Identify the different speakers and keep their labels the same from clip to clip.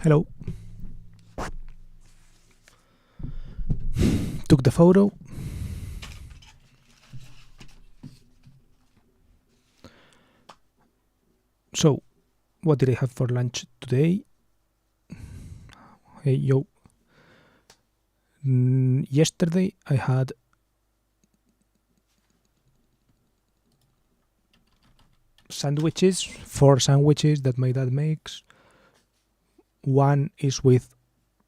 Speaker 1: Hello. Took the photo. So, what did I have for lunch today? Hey, yo. Yesterday I had sandwiches, 4 sandwiches that my dad makes. One is with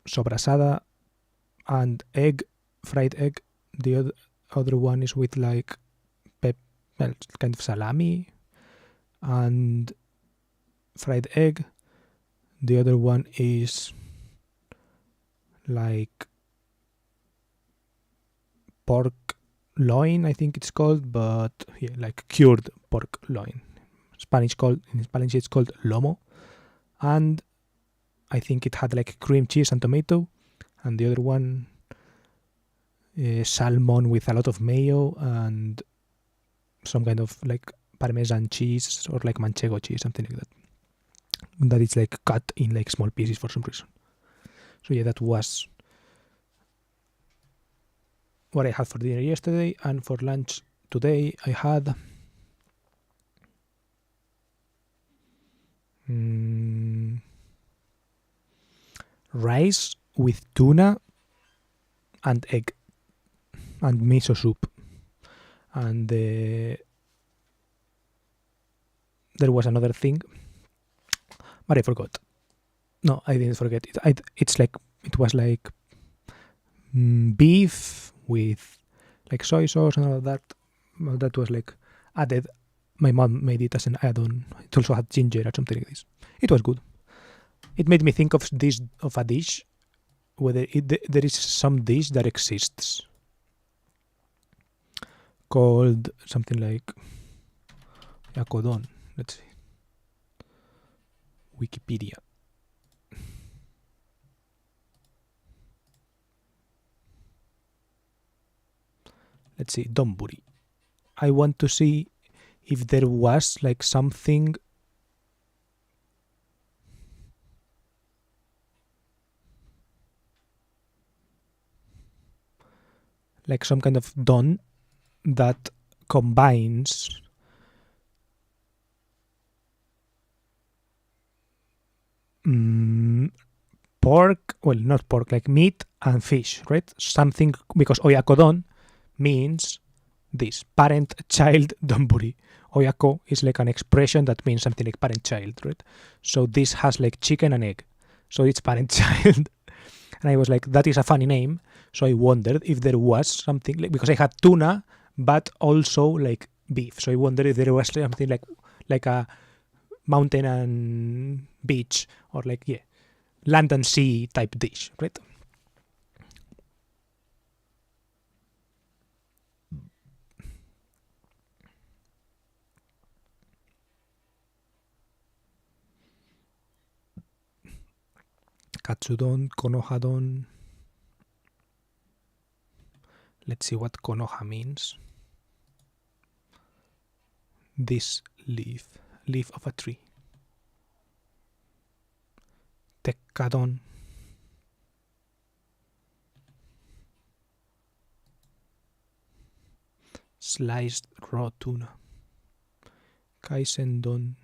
Speaker 1: sobrasada and egg, fried egg. The other one is with like kind of salami and fried egg. The other one is like pork loin, I think it's called, but yeah, like cured pork loin. In Spanish it's called lomo, and I think it had like cream cheese and tomato, and the other one salmon with a lot of mayo and some kind of like parmesan cheese or like manchego cheese, something like that. That is like cut in like small pieces for some reason. So yeah, that was what I had for dinner yesterday, and for lunch today I had rice with tuna and egg and miso soup, and there was another thing, but I forgot. No, I didn't forget it. It was like beef with like soy sauce and all of that. Well, that was like added. My mom made it as an add-on. It also had ginger or something like this. It was good. It made me think of a dish, whether there is some dish that exists called something like yacodon. Let's see. Wikipedia. Let's see, donburi. I want to see if there was like something like some kind of don that combines pork, well, not pork, like meat and fish, right? Something, because oyakodon means this, parent-child donburi. Oyako is like an expression that means something like parent-child, right? So this has like chicken and egg. So it's parent-child. And I was like, that is a funny name. So I wondered if there was something, like, because I had tuna, but also like beef. So I wondered if there was something like a mountain and beach, or like, yeah, land and sea type dish, right? Katsudon, konohadon. Let's see what konoha means. This leaf of a tree. Tekkadon. Sliced raw tuna. Kaisendon.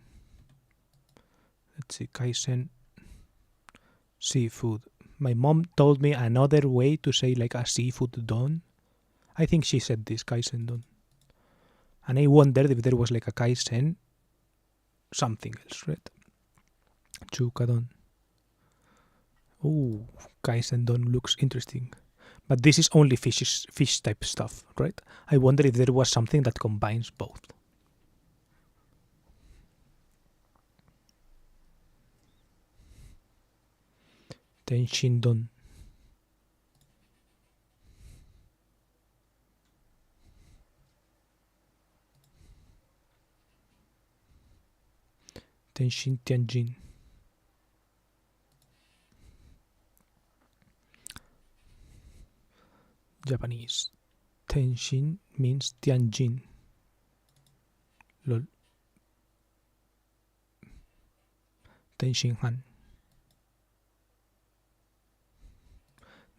Speaker 1: Let's see, kaisen seafood. My mom told me another way to say like a seafood don. I think she said this, kaisendon. And I wondered if there was like a kaisen something else, right? Chukadon. Oh, kaisendon looks interesting. But this is only fish type stuff, right? I wonder if there was something that combines both. Tenshindon. Tenshin Tianjin. Japanese. Tenshin means Tianjin. Lol. Tenshin Han.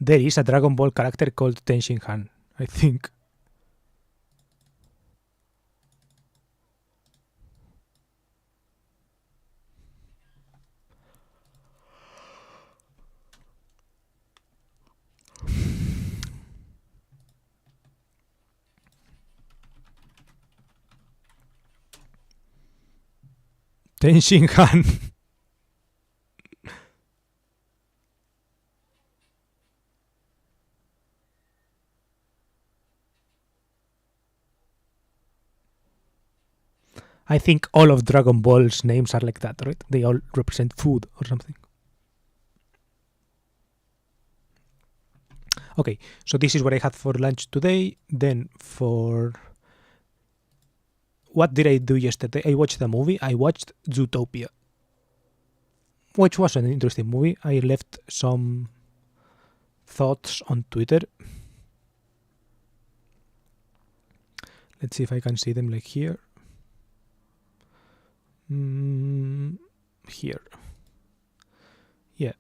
Speaker 1: There is a Dragon Ball character called Ten Shin-Han, I think. Ten Shin-Han. I think all of Dragon Ball's names are like that, right? They all represent food or something. Okay, so this is what I had for lunch today. Then for... What did I do yesterday? I watched a movie. I watched Zootopia, which was an interesting movie. I left some thoughts on Twitter. Let's see if I can see them like here. Here. Yeah.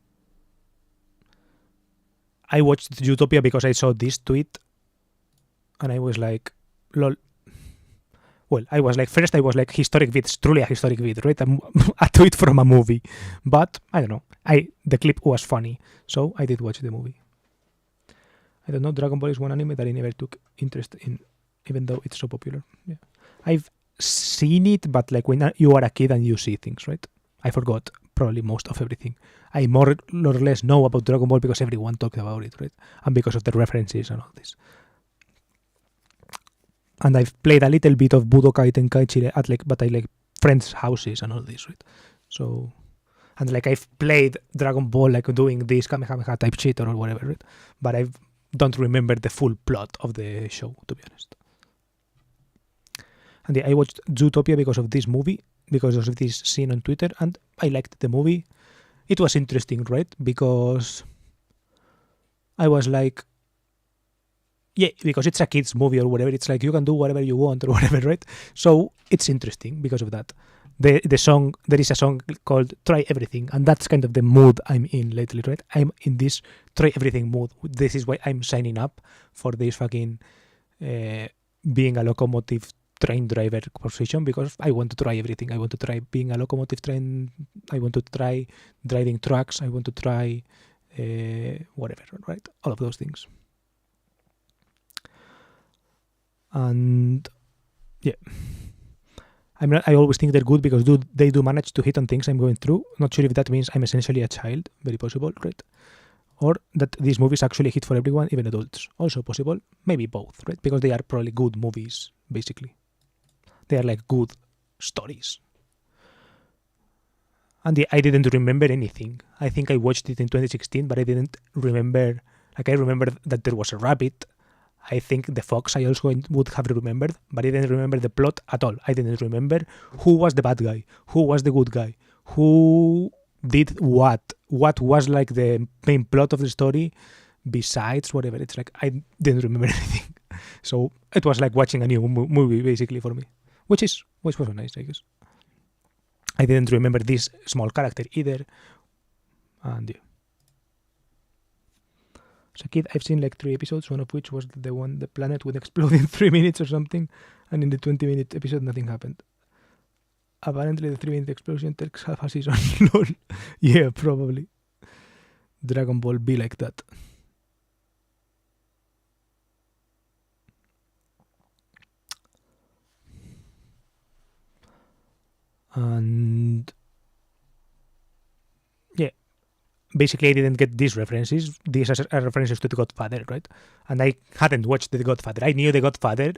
Speaker 1: I watched Zootopia because I saw this tweet and I was like, lol. Well, I was like, first I was like, historic vid, it's truly a historic vid, right? A tweet from a movie. But, I don't know, the clip was funny, so I did watch the movie. I don't know, Dragon Ball is one anime that I never took interest in, even though it's so popular. Yeah, I've seen it, but like when you are a kid and you see things, right? I forgot probably most of everything. I more or less know about Dragon Ball because everyone talked about it, right? And because of the references and all this. And I've played a little bit of Budokai Tenkaichi at like, but I like friends' houses and all this, right? So, and like I've played Dragon Ball like doing this Kamehameha type shit or whatever, right? But I don't remember the full plot of the show, to be honest. And yeah, I watched Zootopia because of this movie, because of this scene on Twitter, and I liked the movie. It was interesting, right? Because I was like, yeah, because it's a kid's movie or whatever, it's like you can do whatever you want or whatever, right? So it's interesting because of that. The song, there is a song called Try Everything, and that's kind of the mood I'm in lately, right? I'm in this try everything mood. This is why I'm signing up for this fucking being a locomotive train driver position, because I want to try everything. I want to try being a locomotive train, I want to try driving trucks, I want to try whatever, right? All of those things. And yeah, I always think they're good because they do manage to hit on things I'm going through. Not sure if that means I'm essentially a child, very possible, right? Or that these movies actually hit for everyone, even adults. Also possible, maybe both, right? Because they are probably good movies, basically. They are like good stories. And I didn't remember anything. I think I watched it in 2016, but I didn't remember. Like I remember that there was a rabbit. I think the fox I also would have remembered, but I didn't remember the plot at all. I didn't remember who was the bad guy, who was the good guy, who did what was like the main plot of the story besides whatever. It's like I didn't remember anything. So it was like watching a new movie basically for me, which was nice, I guess. I didn't remember this small character either. And yeah. As a kid, I've seen like 3 episodes, one of which was the planet would explode in 3 minutes or something, and in the 20-minute episode, nothing happened. Apparently, the 3-minute explosion takes half a season. Lol. Yeah, probably. Dragon Ball be like that. And yeah, basically I didn't get these references. These are references to The Godfather, right? And I hadn't watched The Godfather. I knew The Godfather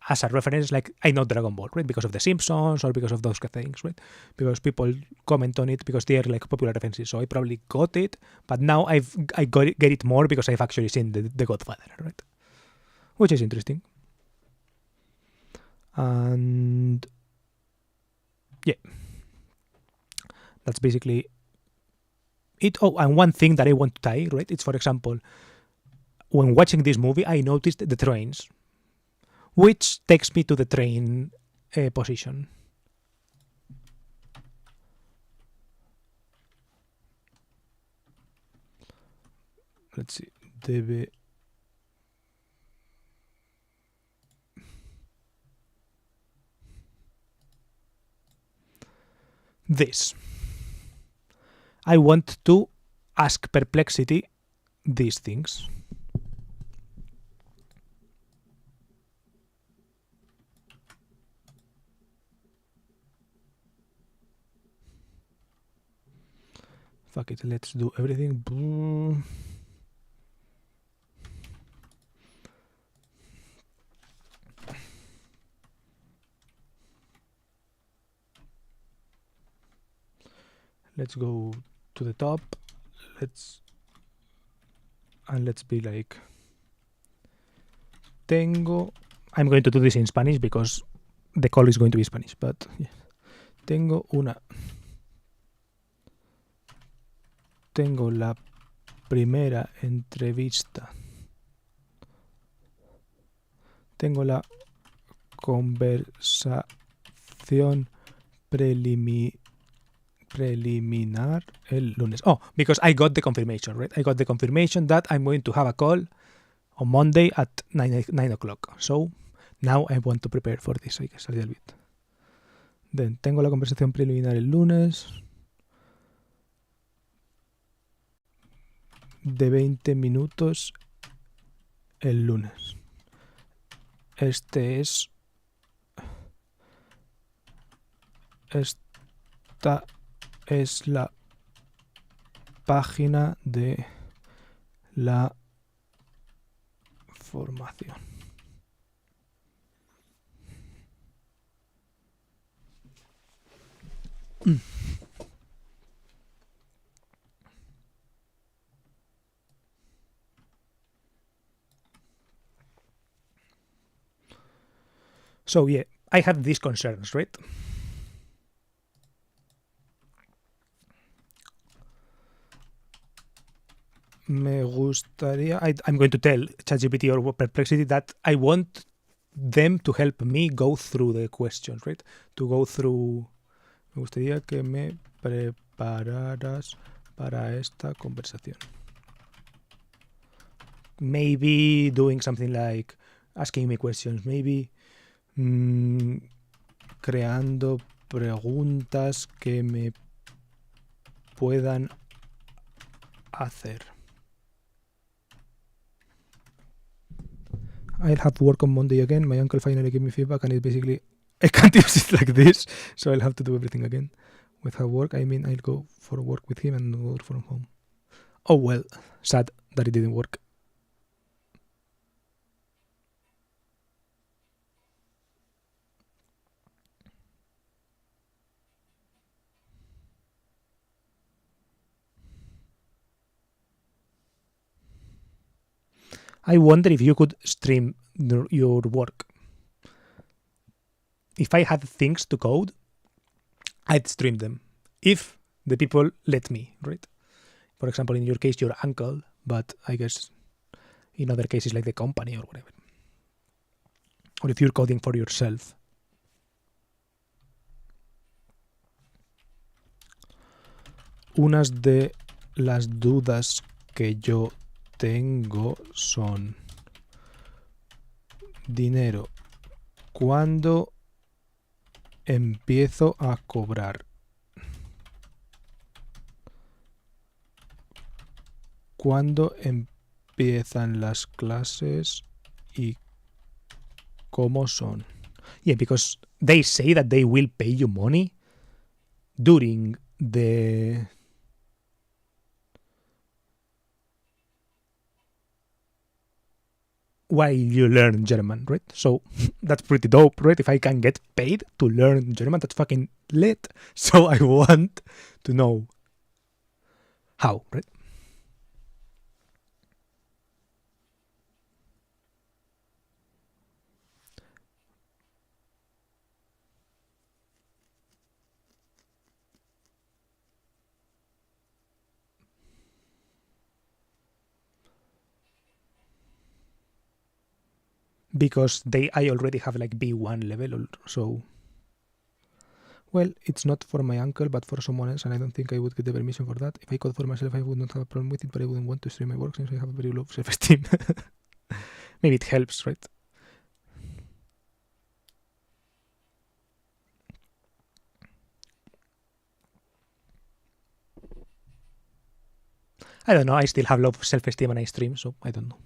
Speaker 1: as a reference, like I know Dragon Ball, right? Because of The Simpsons or because of those things, right? Because people comment on it because they are like popular references. So I probably got it, but now I get it more because I've actually seen the Godfather, right? Which is interesting. And yeah, that's basically it. Oh, and one thing that I want to tie, right? It's, for example, when watching this movie, I noticed the trains, which takes me to the train position. Let's see. debe this. I want to ask Perplexity these things. Fuck it, let's do everything. Let's go to the top. Let's be like, tengo. I'm going to do this in Spanish because the call is going to be Spanish, but yeah. Tengo la primera entrevista. Tengo la conversación preliminar el lunes. Oh, because I got the confirmation, right? I got the confirmation that I'm going to have a call on Monday at 9 o'clock. So now I want to prepare for this, I guess, a little bit. Then tengo la conversación preliminar el lunes de 20 minutos el lunes. Esta es la página de la formación. So yeah, I had these concerns, right? Me gustaría... I'm going to tell ChatGPT or Perplexity that I want them to help me go through the questions, right? To go through... Me gustaría que me prepararas para esta conversación. Maybe doing something like asking me questions, maybe creando preguntas que me puedan hacer. I'll have work on Monday again. My uncle finally gave me feedback and it's basically... I can't use it like this, so I'll have to do everything again. With her work, I mean I'll go for work with him and work from home. Oh well, sad that it didn't work. I wonder if you could stream your work. If I had things to code, I'd stream them. If the people let me, right? For example, in your case, your uncle, but I guess in other cases like the company or whatever. Or if you're coding for yourself. Unas de las dudas que yo tengo son dinero. ¿Cuándo empiezo a cobrar? ¿Cuándo empiezan las clases y cómo son? Yeah, because they say that they will pay you money during the... while you learn German, right? So that's pretty dope, right? If I can get paid to learn German, that's fucking lit. So I want to know how, right? Because I already have like B1 level, so Well, it's not for my uncle, but for someone else, and I don't think I would get the permission for that. If I code for myself, I would not have a problem with it, but I wouldn't want to stream my work since I have a very low self-esteem. Maybe it helps, right? I don't know. I still have low self-esteem and I stream, so I don't know.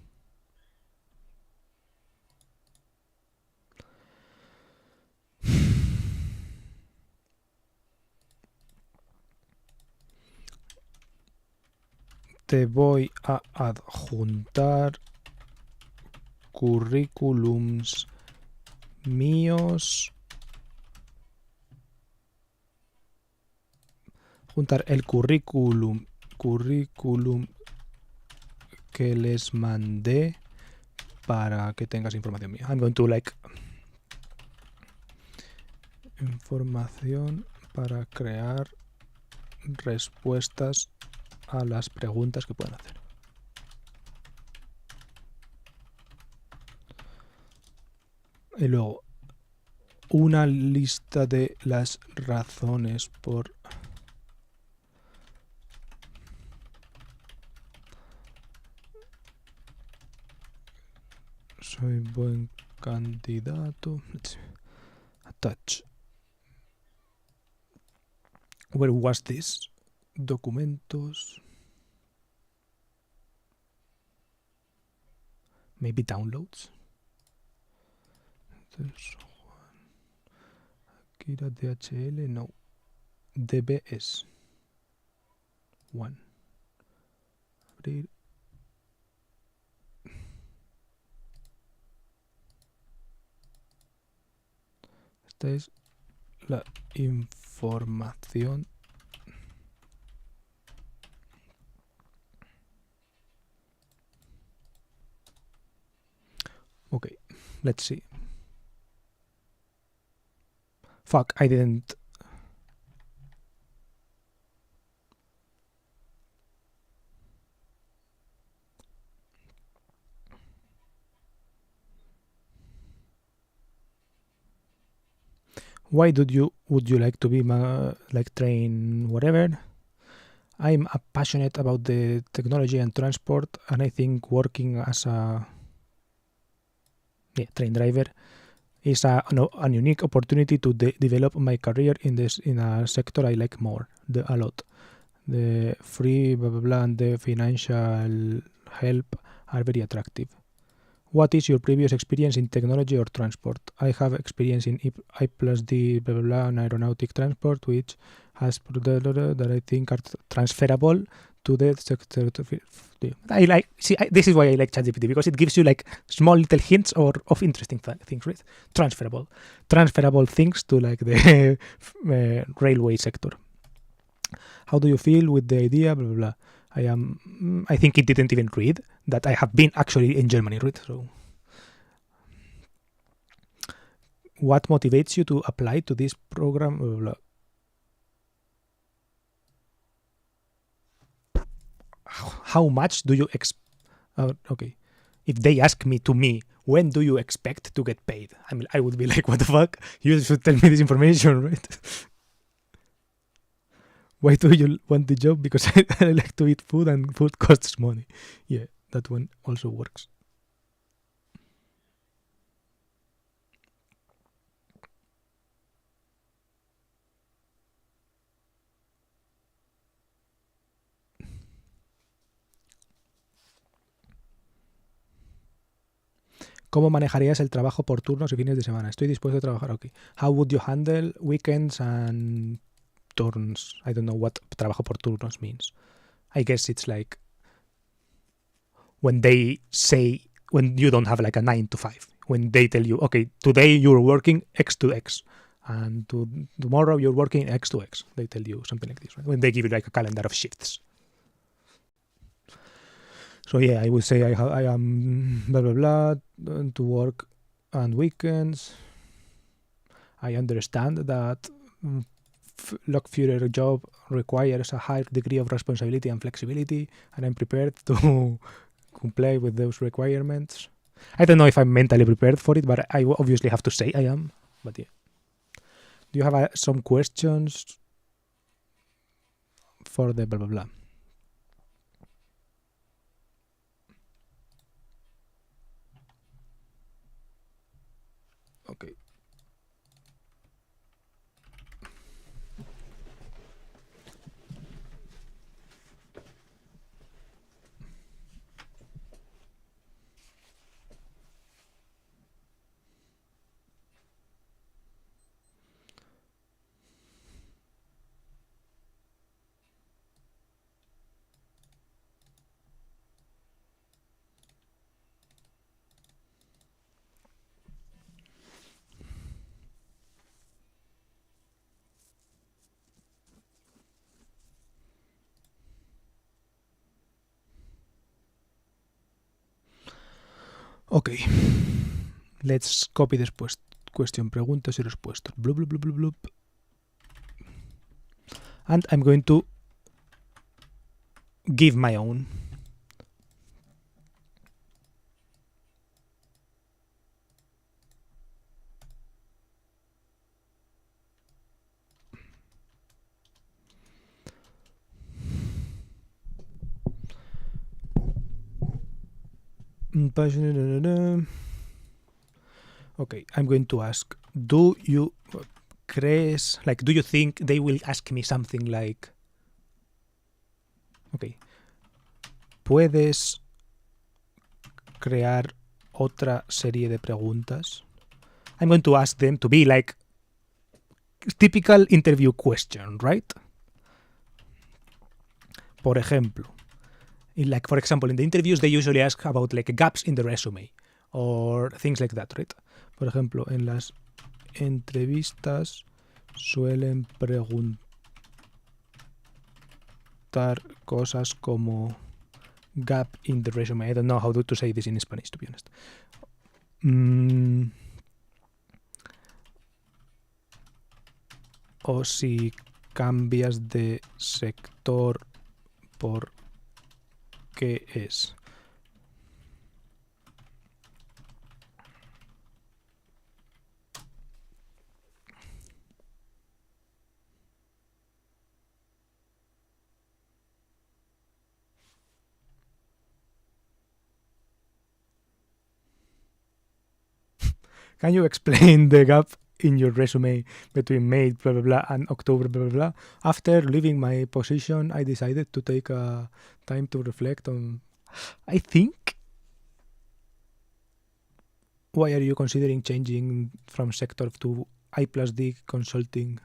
Speaker 1: Te voy a adjuntar currículums míos. Juntar el currículum que les mandé para que tengas información mía. I'm going to información para crear respuestas a las preguntas que pueden hacer. Y luego, una lista de las razones por soy buen candidato. Attach. Where was this? Documentos. Maybe downloads. Akira DHL, no. DBS. One. Abrir. Esta es la información. Okay, let's see. Fuck, I didn't. Why would you like to be train whatever? I'm passionate about the technology and transport, and I think working as a train driver is a unique opportunity to develop my career in a sector I like a lot. The free blah blah blah and the financial help are very attractive. What is your previous experience in technology or transport? I have experience in I+D blah blah blah and aeronautic transport, which has that I think are transferable to the sector. This is why I like ChatGPT, because it gives you like small little hints of interesting things, right? Transferable things to like the railway sector. How do you feel with the idea? Blah blah blah. I think it didn't even read that I have been actually in Germany, right? So, what motivates you to apply to this program? Blah, blah, blah. How much do you okay. If they ask me, when do you expect to get paid? I mean, I would be like, what the fuck? You should tell me this information, right? Why do you want the job? Because I like to eat food and food costs money. Yeah, that one also works. ¿Cómo manejarías el trabajo por turnos y fines de semana? Estoy dispuesto a trabajar aquí. How would you handle weekends and turns? I don't know what trabajo por turnos means. I guess it's like when they say, when you don't have like a 9 to 5, when they tell you, okay, today you're working X to X, and tomorrow you're working X to X. They tell you something like this, right? When they give you like a calendar of shifts. So yeah, I would say I am blah blah blah to work on weekends. I understand that Lokführer job requires a high degree of responsibility and flexibility, and I'm prepared to comply with those requirements. I don't know if I'm mentally prepared for it, but I obviously have to say I am. But yeah. Do you have some questions for the blah blah blah? Okay. Ok, let's copy después question, preguntas y respuestas. Bloop, bloop, bloop, bloop, bloop. And I'm going to give my own. Okay, I'm going to ask, do you think they will ask me something like, okay, ¿puedes crear otra serie de preguntas? I'm going to ask them to be like typical interview question, right? For example, in the interviews they usually ask about like gaps in the resume or things like that, right? Por ejemplo, en las entrevistas suelen preguntar cosas como gap in the resume. I don't know how to say this in Spanish, to be honest. O si cambias de sector, ¿por qué es? Can you explain the gap in your resume between May, blah, blah, blah, and October, blah, blah, blah? After leaving my position, I decided to take time to reflect on... I think... Why are you considering changing from sector to I+D consulting?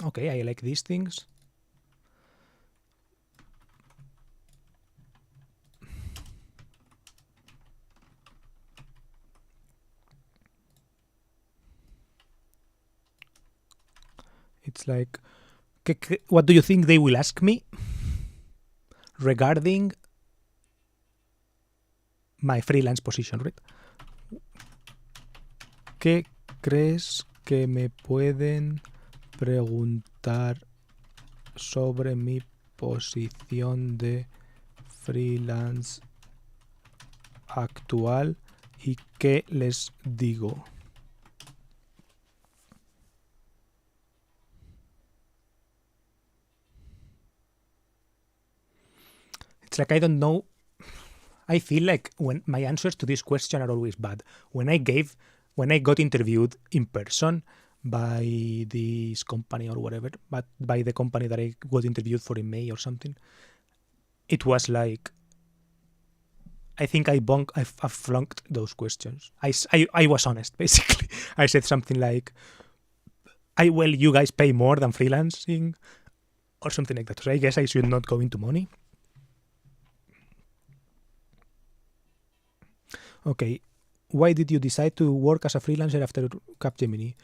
Speaker 1: Okay, I like these things. It's like, what do you think they will ask me regarding my freelance position, right? ¿Qué crees que me pueden preguntar sobre mi posición de freelance actual y qué les digo? It's like I don't know. I feel like when my answers to this question are always bad. When I got interviewed in person by this company or whatever, but by the company that I got interviewed for in May or something, it was like, I think I flunked those questions. I was honest, basically. I said something like, you guys pay more than freelancing or something like that. So I guess I should not go into money. Okay, why did you decide to work as a freelancer after Capgemini?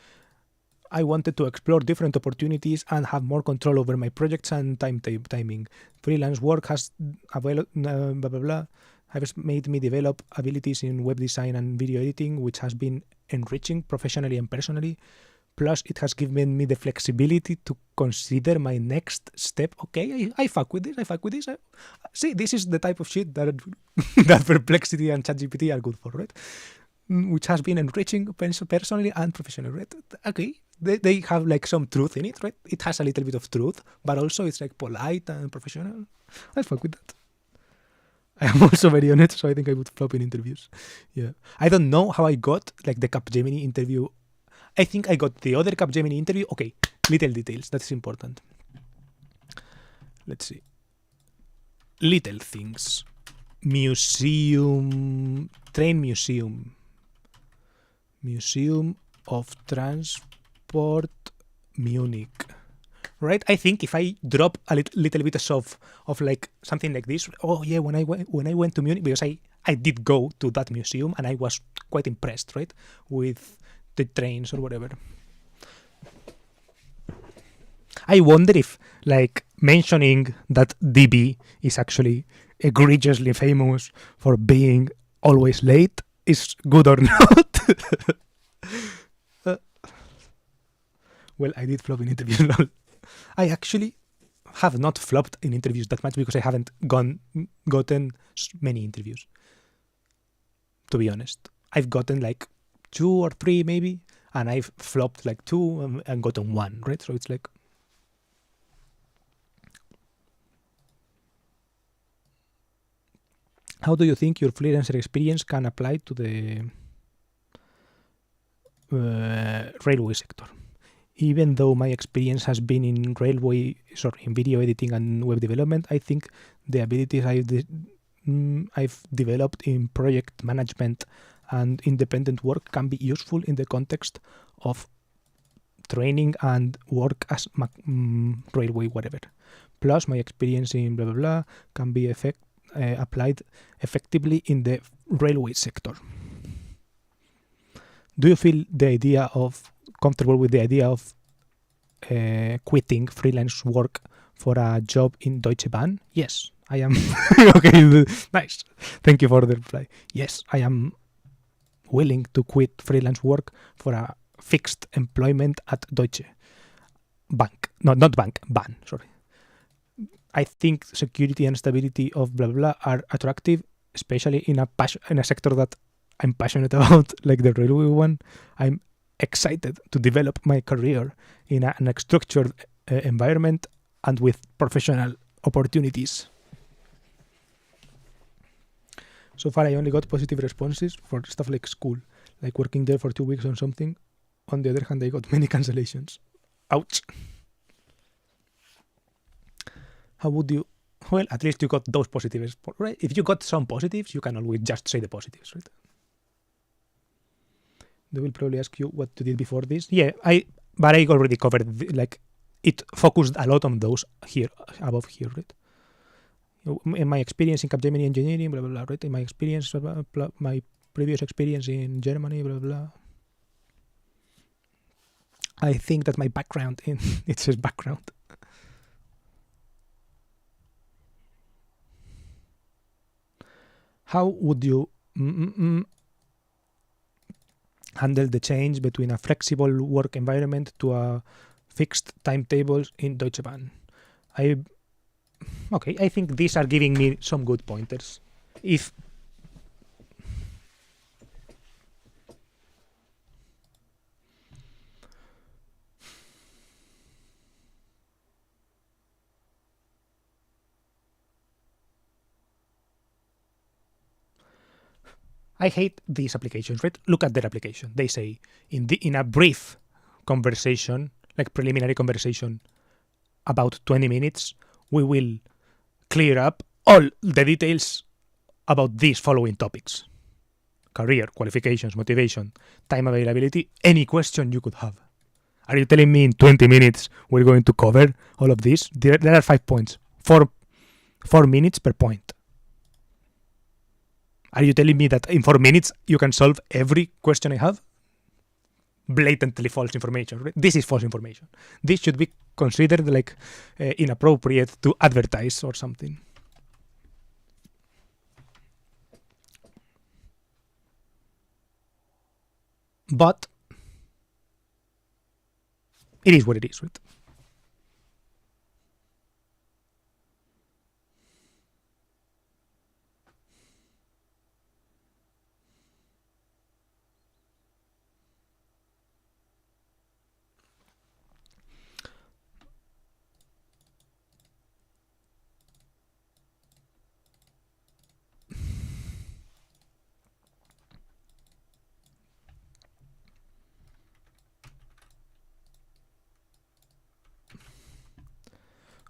Speaker 1: I wanted to explore different opportunities and have more control over my projects and timing. Freelance work has blah, blah, blah. has made me develop abilities in web design and video editing, which has been enriching professionally and personally. Plus, it has given me the flexibility to consider my next step. Okay, I fuck with this. See, this is the type of shit that that Perplexity and ChatGPT are good for, right? Which has been enriching personally and professionally, right? Okay, they have like some truth in it, right? It has a little bit of truth, but also it's like polite and professional. I fuck with that. I am also very honest, so I think I would flop in interviews. Yeah, I don't know how I got like the Capgemini interview. I think I got the other Capgemini interview. Okay, little details. That's important. Let's see. Little things. Museum. Train museum. Museum of Transport Munich. Right? I think if I drop a little bit of like something like this, oh yeah, when I went to Munich, because I did go to that museum and I was quite impressed, right, with the trains or whatever. I wonder if like mentioning that DB is actually egregiously famous for being always late is good or not. Well, I did flop in interviews. I actually have not flopped in interviews that much because I haven't gotten many interviews. To be honest, I've gotten like 2 or 3 maybe, and I've flopped like 2 and gotten 1, right? So it's like, how do you think your freelancer experience can apply to the railway sector? Even though my experience has been in video editing and web development, I think the abilities I've developed in project management and independent work can be useful in the context of training and work as railway whatever. Plus, my experience in blah blah blah can be applied effectively in the railway sector. Do you feel comfortable with the idea of quitting freelance work for a job in Deutsche Bahn? Yes, I am. Okay, nice. Thank you for the reply. Yes, I am willing to quit freelance work for a fixed employment at Deutsche Bank. No, not bank, Bahn, sorry. I think security and stability of blah blah are attractive, especially in a sector that I'm passionate about, like the railway one. I'm excited to develop my career in an structured environment and with professional opportunities. So far, I only got positive responses for stuff like school, like working there for 2 weeks on something. On the other hand, I got many cancellations. Ouch. How would you... Well, at least you got those positives, right? If you got some positives, you can always just say the positives, right? They will probably ask you what you did before this. Yeah, but I already covered, it focused a lot on those here, above here, right? In my experience in Capgemini engineering, blah, blah, blah, right? In my experience, my previous experience in Germany, blah, blah. I think that my background it says background. How would you handle the change between a flexible work environment to a fixed timetables in Deutsche Bahn? I think these are giving me some good pointers. I hate these applications, right? Look at their application. They say in a brief conversation, like preliminary conversation, about 20 minutes, we will clear up all the details about these following topics: career, qualifications, motivation, time availability, any question you could have. Are you telling me in 20 minutes we're going to cover all of this? There are 5 points, 4 minutes per point. Are you telling me that in 4 minutes you can solve every question I have? Blatantly false information. Right? This is false information. This should be considered like inappropriate to advertise or something. But it is what it is, right?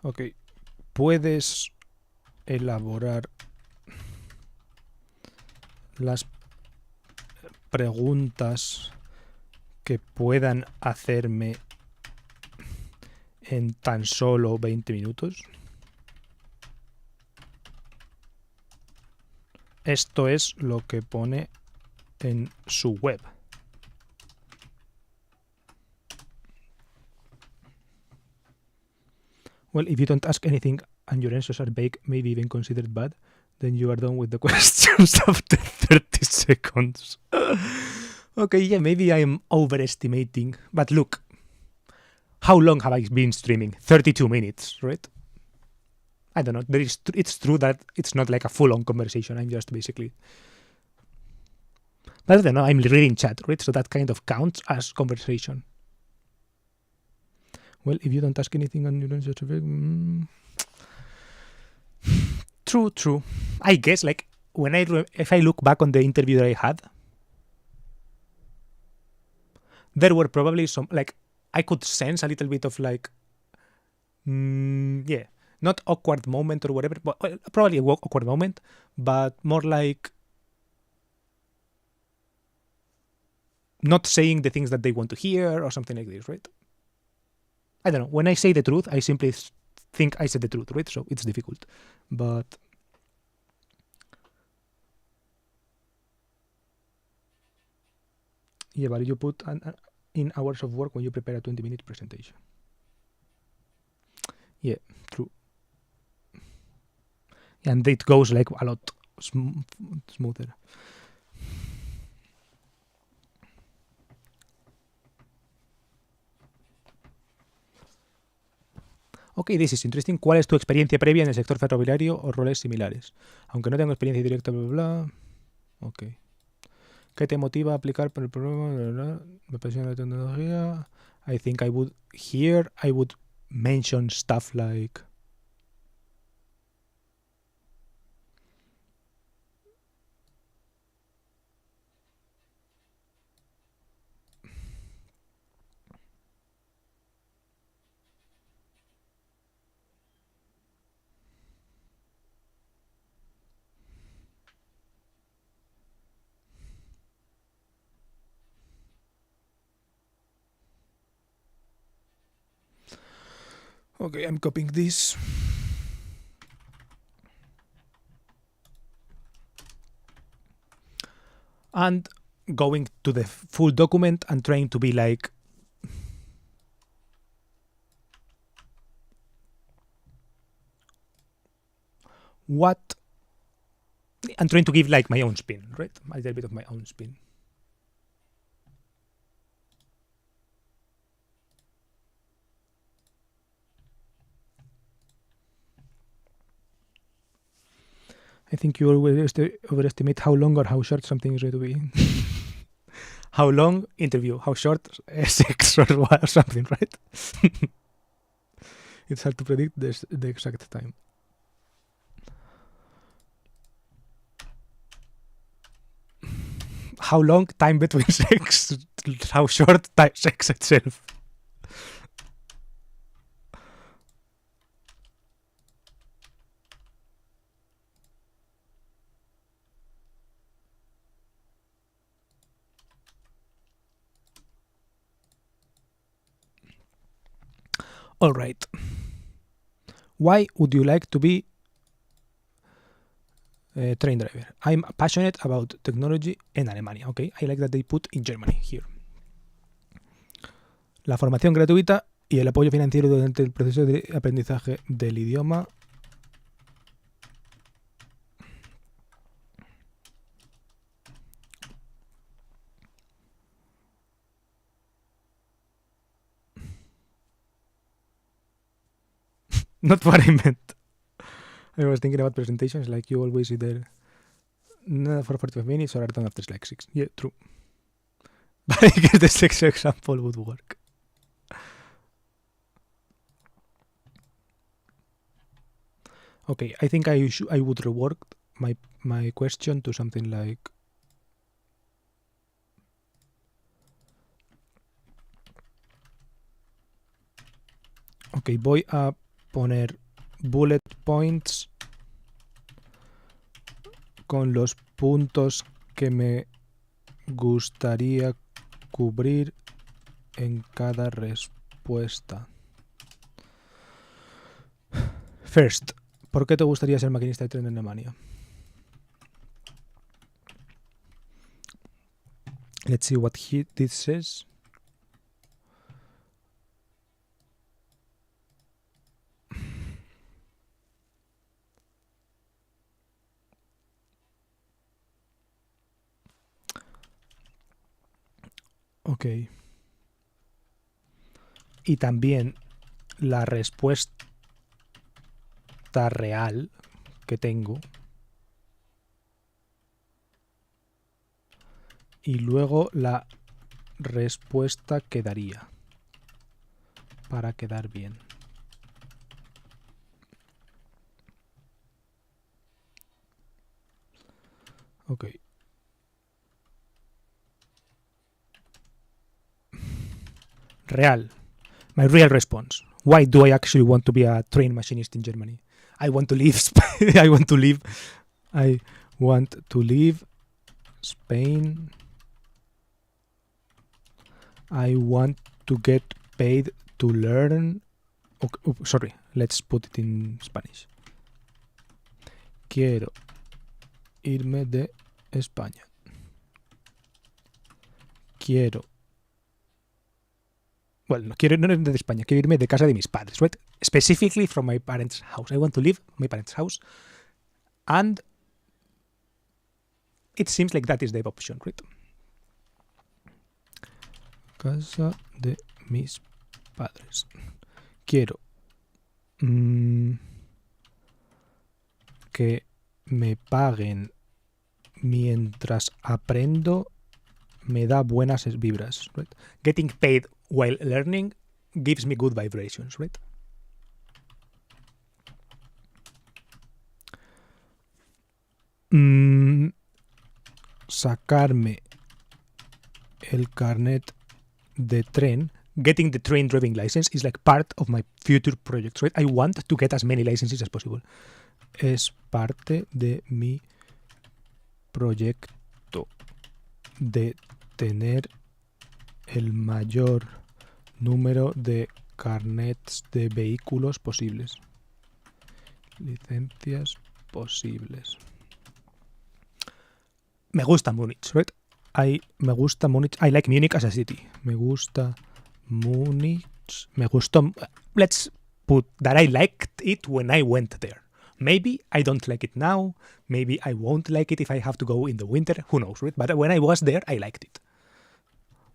Speaker 1: Ok. ¿Puedes elaborar las preguntas que puedan hacerme en tan solo 20 minutos? Esto es lo que pone en su web. Well, if you don't ask anything and your answers are vague, maybe even considered bad, then you are done with the questions after 30 seconds. Okay, yeah, maybe I'm overestimating. But look, how long have I been streaming? 32 minutes, right? I don't know. It's true that it's not like a full-on conversation. I'm just basically... But I don't know, I'm reading chat, right? So that kind of counts as conversation. Well, if you don't ask anything and you don't just... True. I guess, like, if I look back on the interview that I had, there were probably some, like, I could sense a little bit of, like, yeah, not awkward moment or whatever, but probably a awkward moment, but more like not saying the things that they want to hear or something like this, right? I don't know. When I say the truth, I simply think I said the truth, right? So it's difficult. But yeah, but you put in hours of work when you prepare a 20-minute presentation. Yeah, true. And it goes like a lot smoother. Ok, this is interesting. ¿Cuál es tu experiencia previa en el sector ferroviario o roles similares? Aunque no tengo experiencia directa, bla, bla, bla. Ok. ¿Qué te motiva a aplicar por el programa? Me apasiona la tecnología. I think I would mention stuff like... Okay, I'm copying this. And going to the full document and trying to be like... What? I'm trying to give like my own spin, right? A little bit of my own spin. I think you overestimate how long or how short something is going to be. How long interview, how short sex or something, right? It's hard to predict the exact time. How long time between sex, how short sex itself. All right. Why would you like to be a train driver? I'm passionate about technology en Alemania. Okay, I like that they put in Germany here. La formación gratuita y el apoyo financiero durante el proceso de aprendizaje del idioma. Not what I meant. I was thinking about presentations, like you always either for 45 minutes or I don't have the like 6. Yeah, true. But I guess the 6 example would work. Okay, I think I would rework my question to something like ok, voy a poner bullet points con los puntos que me gustaría cubrir en cada respuesta. First, ¿por qué te gustaría ser maquinista de tren en Alemania? Let's see what this says. Ok. Y también la respuesta real que tengo. Y luego la respuesta que daría. Para quedar bien. Ok. Real. My real response. Why do I actually want to be a train machinist in Germany? I want to leave Spain. I want to leave Spain. I want to get paid to learn. Okay, sorry, let's put it in Spanish. Quiero irme de España. No quiero irme de España, quiero irme de casa de mis padres, right? Specifically from my parents' house. I want to leave my parents' house. And it seems like that is the option, right? Casa de mis padres. Quiero que me paguen mientras aprendo me da buenas vibras, right? Getting paid while learning gives me good vibrations, right? Sacarme el carnet de tren. Getting the train driving license is like part of my future projects, right? I want to get as many licenses as possible. Es parte de mi proyecto de tener el mayor número de carnets de vehículos posibles. Licencias posibles. Me gusta Múnich, right? Me gusta Múnich. I like Munich as a city. Me gusta Múnich. Me gustó. Let's put that I liked it when I went there. Maybe I don't like it now. Maybe I won't like it if I have to go in the winter. Who knows, right? But when I was there, I liked it.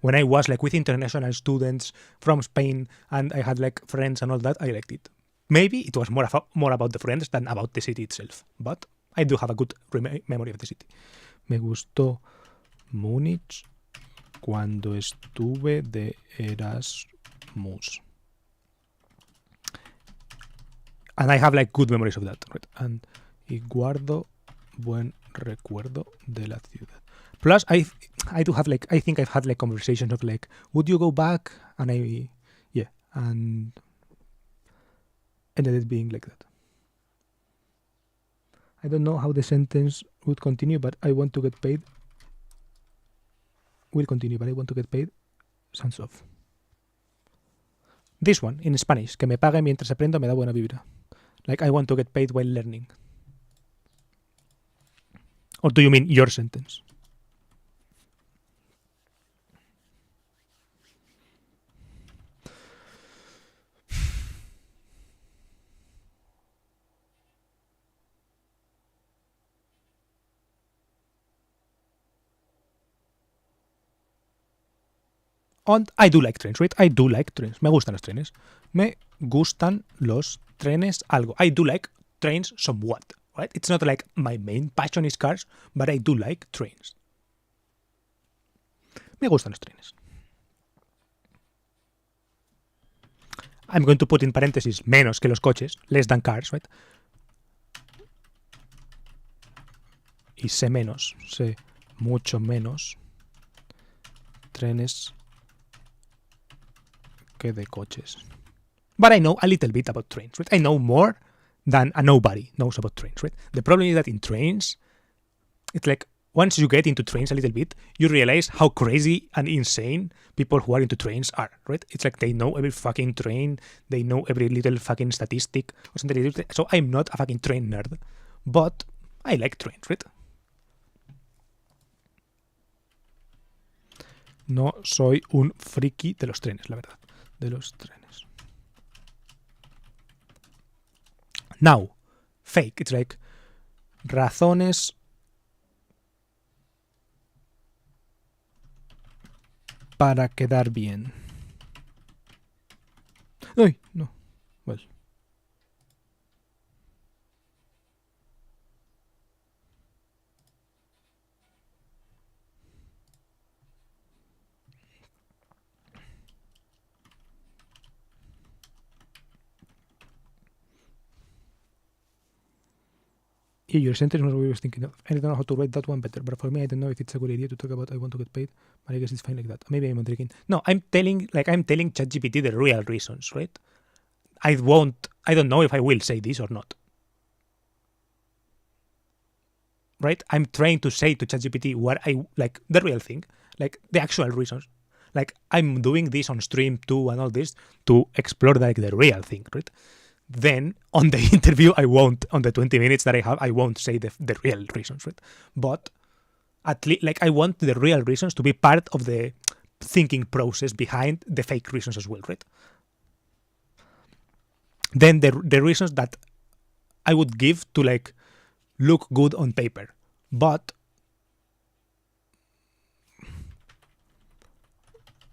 Speaker 1: When I was like with international students from Spain and I had like friends and all that, I liked it. Maybe it was more about the friends than about the city itself. But I do have a good memory of the city. Me gustó Múnich cuando estuve de Erasmus. And I have like good memories of that, right? Y guardo buen recuerdo de la ciudad. Plus, I do have like, I think I've had like conversations of like, would you go back? And I ended it being like that. I don't know how the sentence would continue, but I want to get paid. Will continue, but I want to get paid. Sounds off. This one, in Spanish, que me pague mientras aprendo me da buena vibra. Like, I want to get paid while learning. Or do you mean your sentence? And I do like trains, right? I do like trains. Me gustan los trenes. Me gustan los trenes algo. I do like trains somewhat, right? It's not like my main passion is cars, but I do like trains. Me gustan los trenes. I'm going to put in parentheses menos que los coches, less than cars, right? Y sé mucho menos trenes que de coches. But I know a little bit about trains, right? I know more than a nobody knows about trains, right? The problem is that in trains, it's like once you get into trains a little bit, you realize how crazy and insane people who are into trains are, right? It's like they know every fucking train, they know every little fucking statistic or something. So I'm not a fucking train nerd, but I like trains, right? No soy un friki de los trenes, la verdad. De los trenes. Now, fake. It's like razones para quedar bien. Ay, no. Well. Yeah, your sentence was what I was thinking of. I don't know how to write that one better, but for me, I don't know if it's a good idea to talk about I want to get paid, but I guess it's fine like that. Maybe I'm tricking. No, I'm telling ChatGPT the real reasons, right? I don't know if I will say this or not. Right? I'm trying to say to ChatGPT what I like, the real thing, like the actual reasons. Like I'm doing this on stream too and all this to explore like the real thing, right? Then on the interview, on the 20 minutes that I have, I won't say the real reasons, right? But at least, like, I want the real reasons to be part of the thinking process behind the fake reasons as well, right? Then the reasons that I would give to like look good on paper, but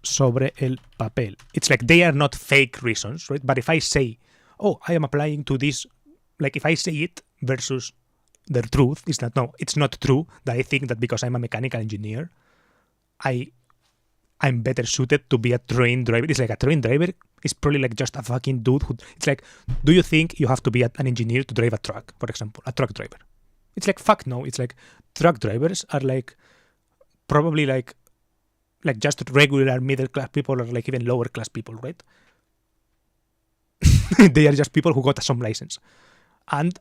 Speaker 1: sobre el papel, it's like they are not fake reasons, right? But if I say, oh, I am applying to this, like if I say it versus the truth, it's not true that I think that because I'm a mechanical engineer, I'm better suited to be a train driver. It's like a train driver is probably like just a fucking dude who, it's like, do you think you have to be an engineer to drive a truck, for example, a truck driver? It's like, fuck no. It's like truck drivers are like probably like just regular middle class people or like even lower class people, right? They are just people who got some license. And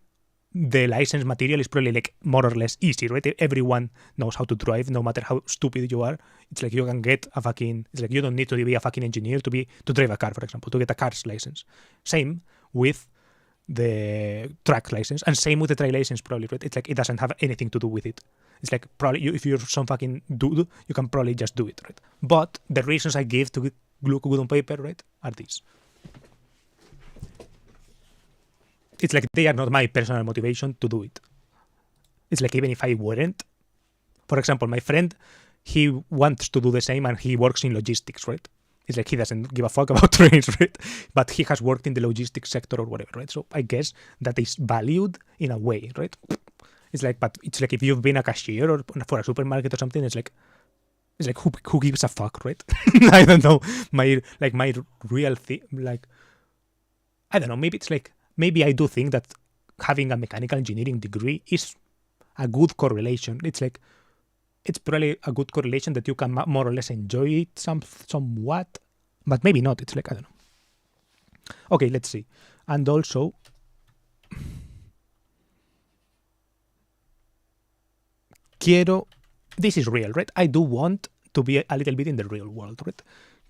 Speaker 1: the license material is probably like more or less easy, right? Everyone knows how to drive, no matter how stupid you are. It's like you can get it's like you don't need to be a fucking engineer to drive a car, for example, to get a car's license. Same with the truck license and same with the truck license probably, right? It's like it doesn't have anything to do with it. It's like probably if you're some fucking dude, you can probably just do it, right? But the reasons I give to look good on paper, right, are these. It's like they are not my personal motivation to do it. It's like even if I weren't, for example, my friend, he wants to do the same and he works in logistics, right? It's like he doesn't give a fuck about trains, right? But he has worked in the logistics sector or whatever, right? So I guess that is valued in a way, right? It's like, but it's like if you've been a cashier or for a supermarket or something, it's like who gives a fuck, right? I don't know. My real thing, like, I don't know. Maybe I do think that having a mechanical engineering degree is a good correlation. It's like, it's probably a good correlation that you can more or less enjoy it somewhat, but maybe not. It's like, I don't know. Okay, let's see. And also, this is real, right? I do want to be a little bit in the real world, right?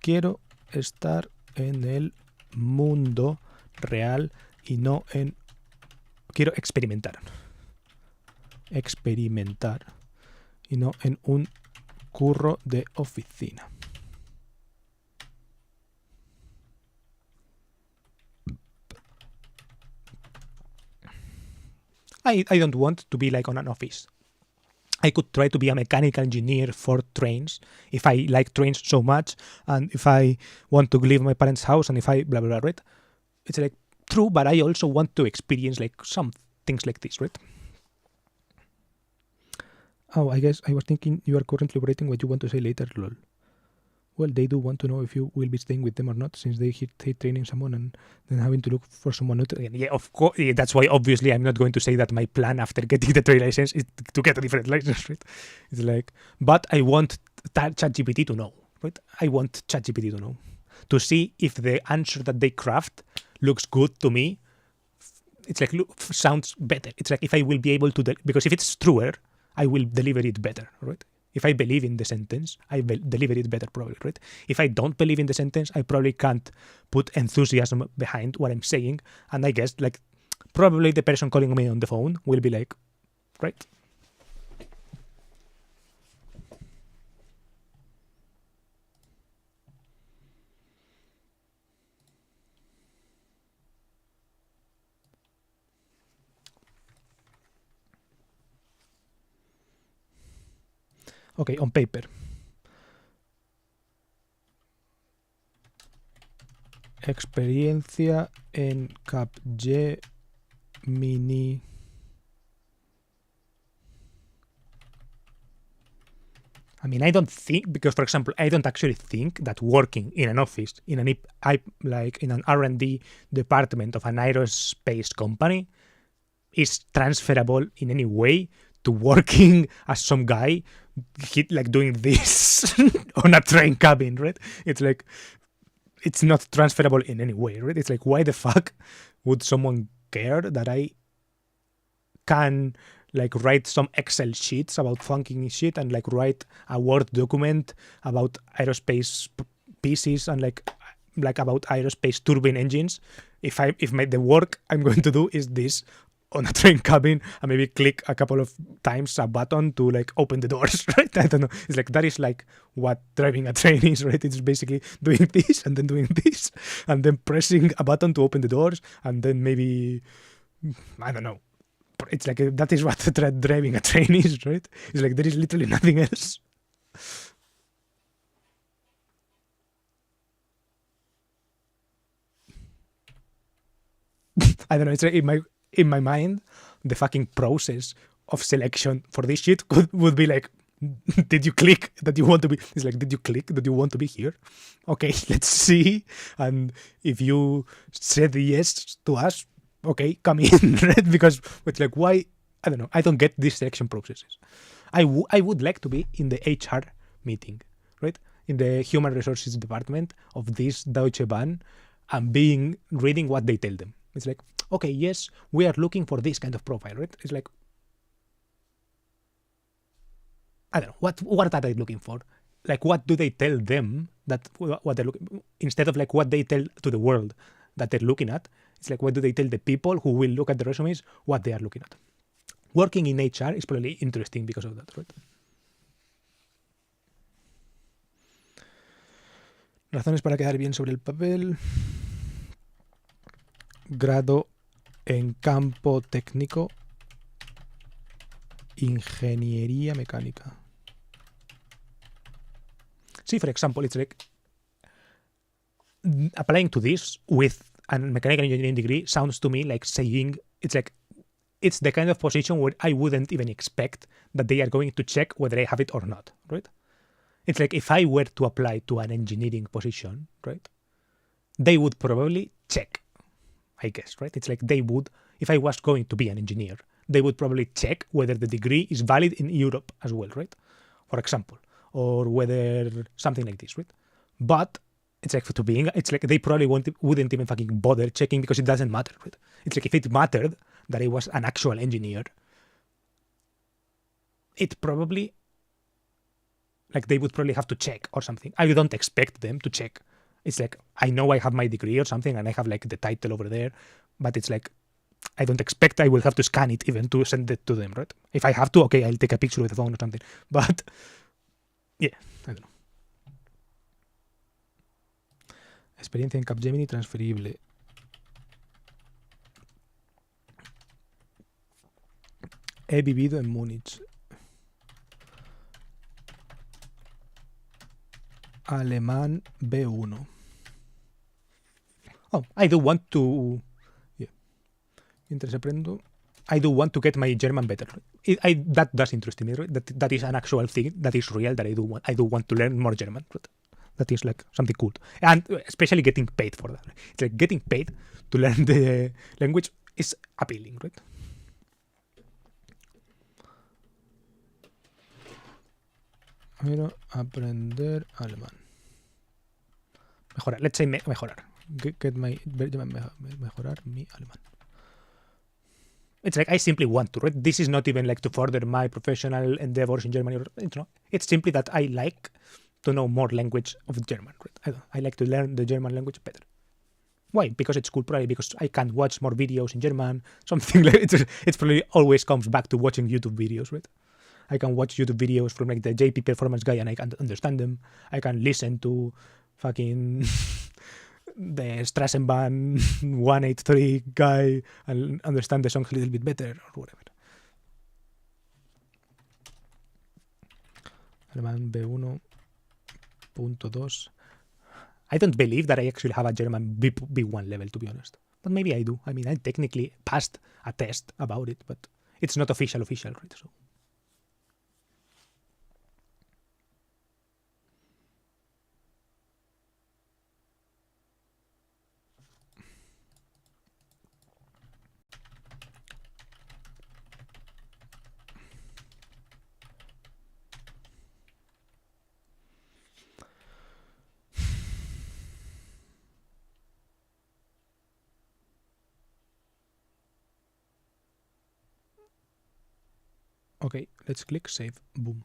Speaker 1: Quiero estar en el mundo real y no en... Quiero experimentar. Experimentar. Y no en un curro de oficina. I don't want to be like on an office. I could try to be a mechanical engineer for trains if I like trains so much and if I want to leave my parents' house and if I blah, blah, blah, right? it's like true, but I also want to experience like some things like this, right? Oh, I guess I was thinking you are currently writing what you want to say later, lol. Well, they do want to know if you will be staying with them or not, since they hate training someone and then having to look for someone new. Again, yeah, of course. Yeah, that's why obviously I'm not going to say that my plan after getting the trade license is to get a different license, right? It's like, but I want ChatGPT to know, right? I want ChatGPT to know, to see if the answer that they craft looks good to me. It's like sounds better. It's like if I will be able to because if it's truer, I will deliver it better, right? If I believe in the sentence, I will deliver it better probably, right? If I don't believe in the sentence, I probably can't put enthusiasm behind what I'm saying. And I guess like probably the person calling me on the phone will be like, right? Okay, on paper. Experiencia en Capgemini. I mean, I don't think, because for example, I don't actually think that working in an office, in an like in an R&D department of an aerospace company is transferable in any way to working as some guy like doing this on a train cabin, right? It's like, it's not transferable in any way, right? It's like, why the fuck would someone care that I can like write some Excel sheets about funking shit and like write a Word document about aerospace pieces and like about aerospace turbine engines if the work I'm going to do is this on a train cabin and maybe click a couple of times a button to like open the doors, right? I don't know. It's like that is like what driving a train is, right? It's basically doing this and then doing this and then pressing a button to open the doors and then maybe, I don't know. It's like that is what driving a train is, right? It's like there is literally nothing else. I don't know. It's like in my mind, the fucking process of selection for this shit would be like, did you click that you want to be? It's like, did you click that you want to be here? Okay, let's see. And if you said yes to us, okay, come in, right? Because it's like, why? I don't know. I don't get these selection processes. I would like to be in the HR meeting, right? In the human resources department of this Deutsche Bahn and reading what they tell them. It's like, okay, yes, we are looking for this kind of profile, right? It's like, I don't know, what are they looking for? Like, what do they tell them that what they're looking, instead of like what they tell to the world that they're looking at? It's like, what do they tell the people who will look at the resumes what they are looking at? Working in HR is probably interesting because of that, right? Razones para quedar bien sobre el papel. Grado en campo técnico. Ingeniería mecánica. See, for example, it's like applying to this with a mechanical engineering degree sounds to me like saying it's like it's the kind of position where I wouldn't even expect that they are going to check whether I have it or not, right? It's like if I were to apply to an engineering position, right, they would probably check, I guess, right? It's like they would, if I was going to be an engineer, they would probably check whether the degree is valid in Europe as well, right? For example, or whether something like this, right? But it's like it's like they probably wouldn't even fucking bother checking because it doesn't matter, right? It's like if it mattered that I was an actual engineer, it probably, like they would probably have to check or something. I don't expect them to check. It's like, I know I have my degree or something and I have like the title over there, but it's like, I don't expect I will have to scan it even to send it to them, right? If I have to, okay, I'll take a picture with the phone or something. But yeah, I don't know. Experiencia en Capgemini transferible. He vivido en Múnich. Alemán B1. Oh, I do want to. Yeah. Mientras aprendo. I do want to get my German better. That does interest me. Right? That is an actual thing that is real. That I do want to learn more German. Right? That is like something cool, and especially getting paid for that. It's like getting paid to learn the language is appealing, right? Quiero aprender alemán. Mejorar. Let's say mejorar. Get my mejorar mi alemán. It's like I simply want to, right? This is not even like to further my professional endeavors in Germany. It's simply that I like to know more language of German, right? I like to learn the German language better. Why? Because it's cool, probably because I can watch more videos in German. Something like it's probably always comes back to watching YouTube videos, right? I can watch YouTube videos from like the JP Performance guy and I can understand them. I can listen to fucking the Straßenbahn 183 guy and understand the song a little bit better or whatever. Alemán B1.2. I don't believe that I actually have a German B1 level, to be honest. But maybe I do. I mean, I technically passed a test about it, but it's not official, right? So. Okay, let's click save. Boom.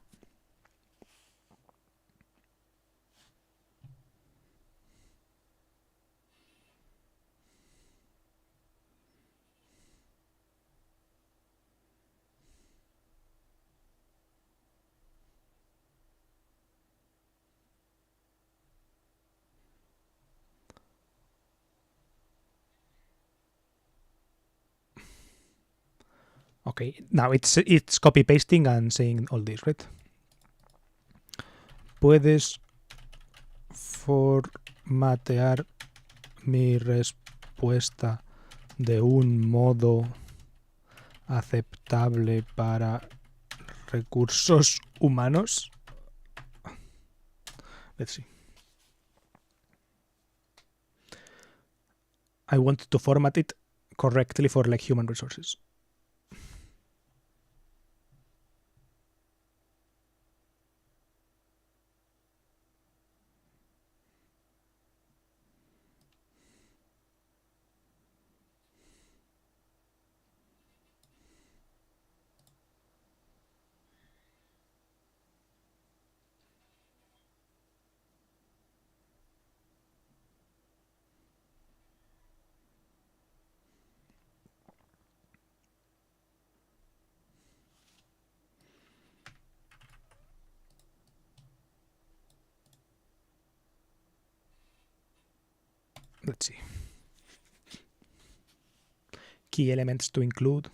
Speaker 1: Okay, now it's copy pasting and saying all this, right? Puedes formatear mi respuesta de un modo aceptable para recursos humanos. Let's see. I want to format it correctly for like human resources. Let's see. Key elements to include.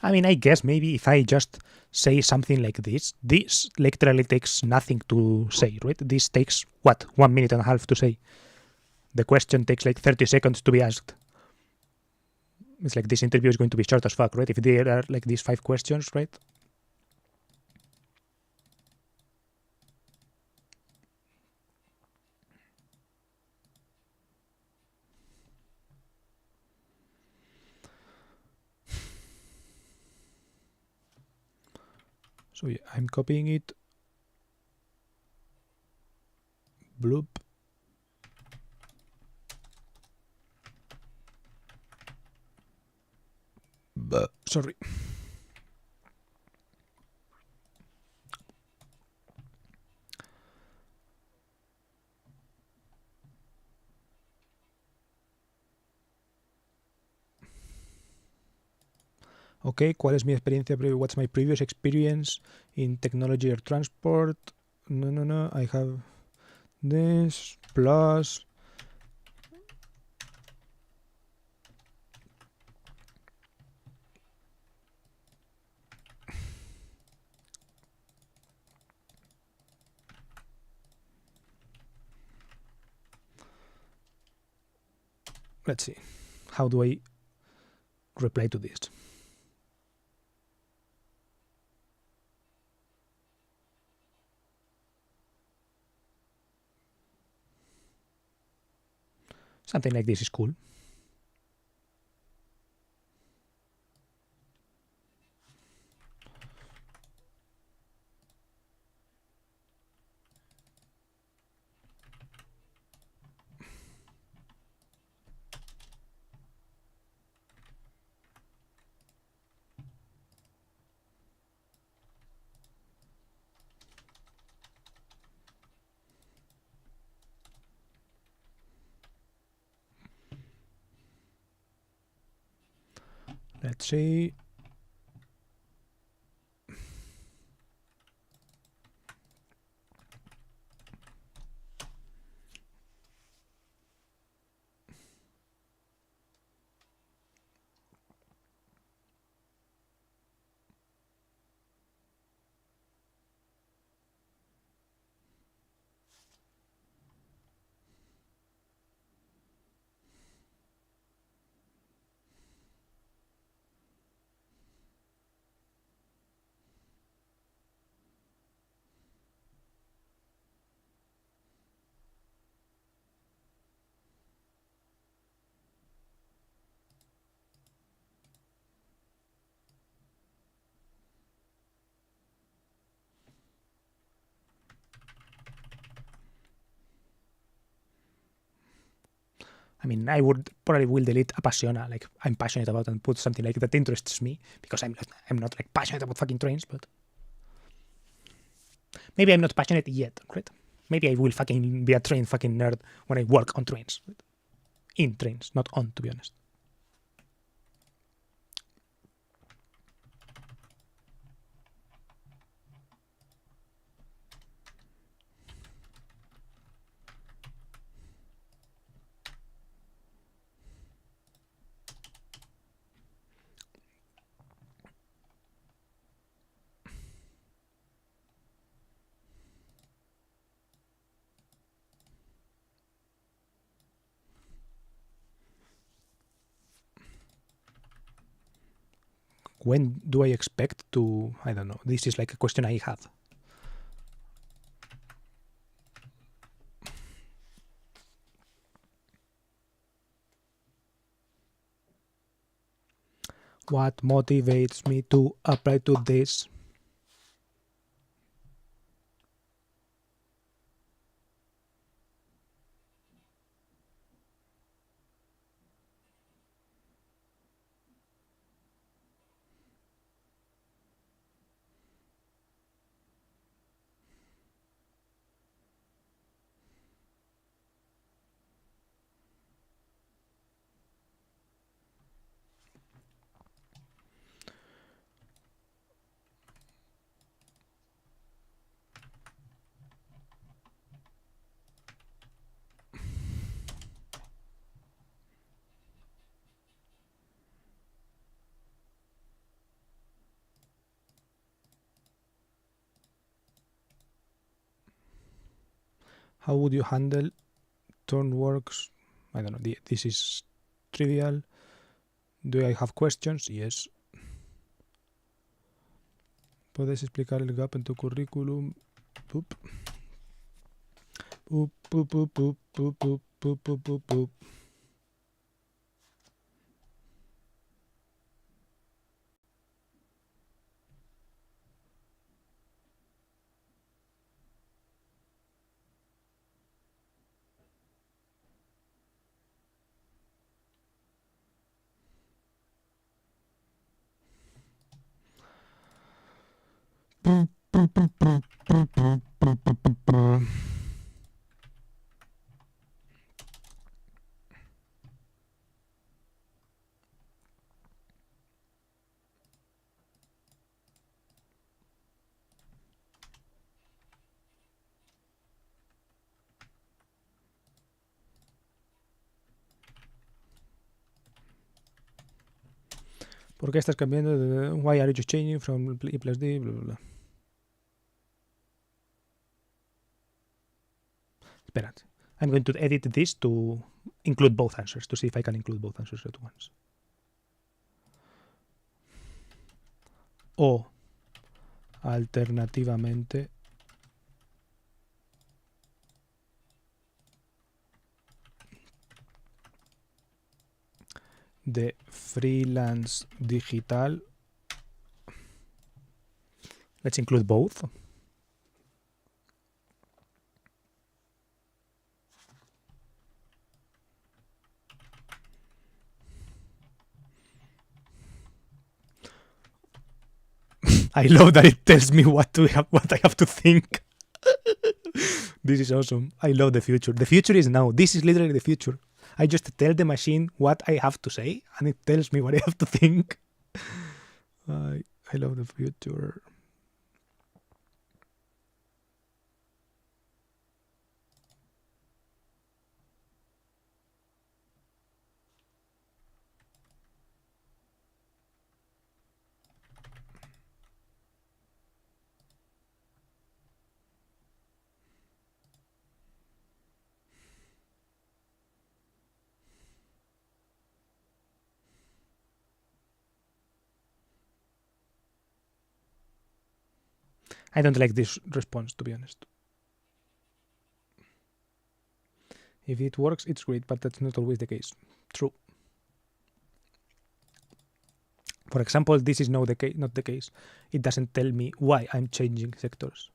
Speaker 1: I mean, I guess maybe if I just say something like this literally takes nothing to say, right? This takes, what, 1.5 minutes to say. The question takes like 30 seconds to be asked. It's like this interview is going to be short as fuck, right? If there are like these 5 questions, right? So yeah, I'm copying it. Bloop. Sorry. Ok, ¿cuál es mi experiencia previa? What's my previous experience in technology or transport? No, I have this plus let's see, how do I reply to this? Something like this is cool. Let's see. I mean, I would probably will delete apasiona, like I'm passionate about, and put something like that interests me, because I'm not like passionate about fucking trains, but maybe I'm not passionate yet, right? Maybe I will fucking be a train fucking nerd when I work on trains, right? In trains, not on, to be honest. When do I expect to? I don't know. This is like a question I have. What motivates me to apply to this? How would you handle turn works? I don't know. This is trivial. Do I have questions? Yes. ¿Puedes explicar el gap en tu currículum? Boop. Boop, boop, boop, boop, boop, boop, boop, boop, boop, boop. ¿Por qué estás cambiando? Why are you changing from E plus D? Blah, blah, blah. Esperad. I'm going to edit this to include both answers, to see if I can include both answers at once. O, alternativamente, de freelance digital. Let's include both. I love that it tells me what I have to think. This is awesome. I love the future. The future is now. This is literally the future. I just tell the machine what I have to say, and it tells me what I have to think. I love the future. I don't like this response, to be honest. If it works, it's great, but that's not always the case. True. For example, this is not the case. It doesn't tell me why I'm changing sectors.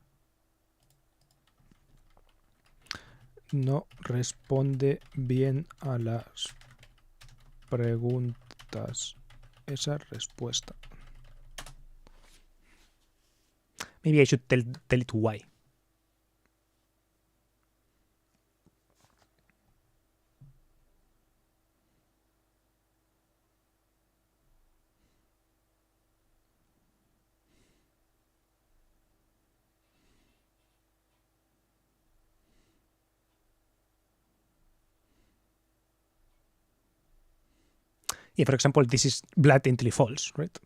Speaker 1: No responde bien a las preguntas esa respuesta. Maybe I should tell it why. Yeah, for example, this is blatantly false, right?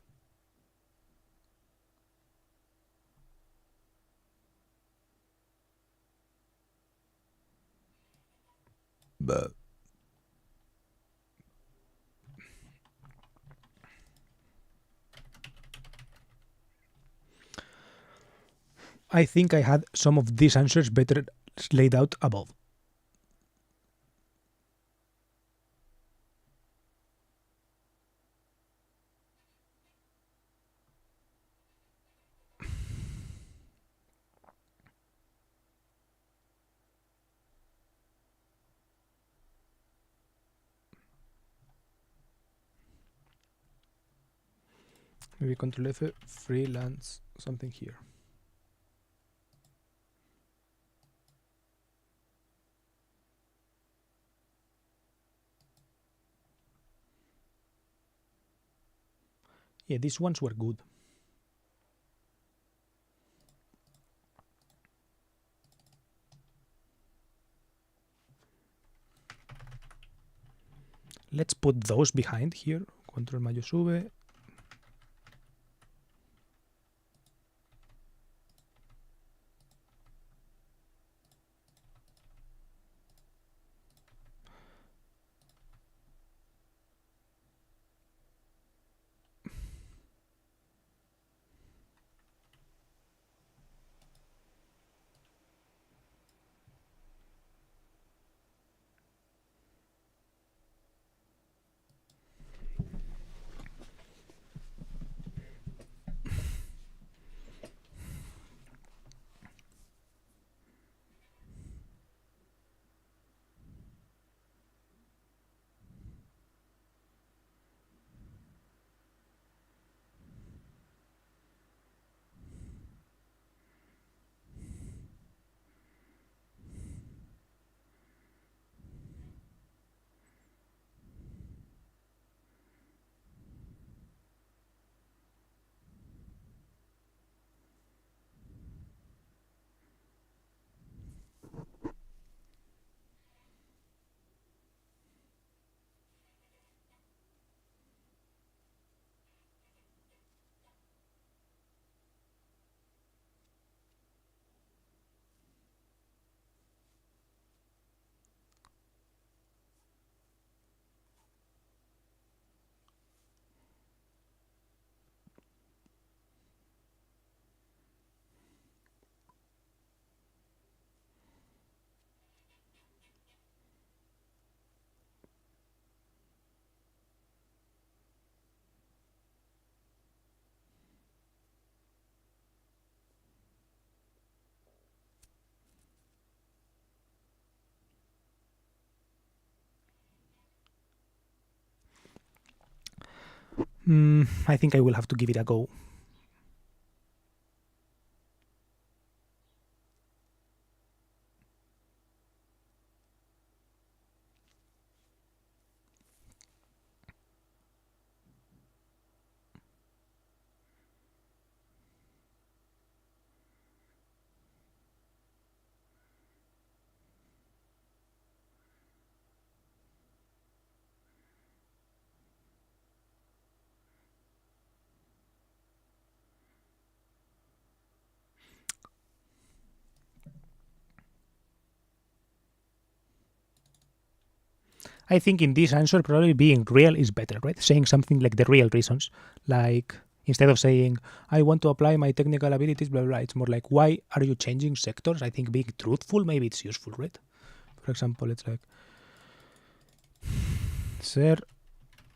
Speaker 1: But I think I had some of these answers better laid out above. Maybe Control F, freelance, something here. Yeah, these ones were good. Let's put those behind here. Control mayo sube. I think I will have to give it a go. I think in this answer, probably being real is better, right? Saying something like the real reasons, like instead of saying, I want to apply my technical abilities, blah, blah, blah, it's more like, why are you changing sectors? I think being truthful, maybe it's useful, right? For example, it's like, ser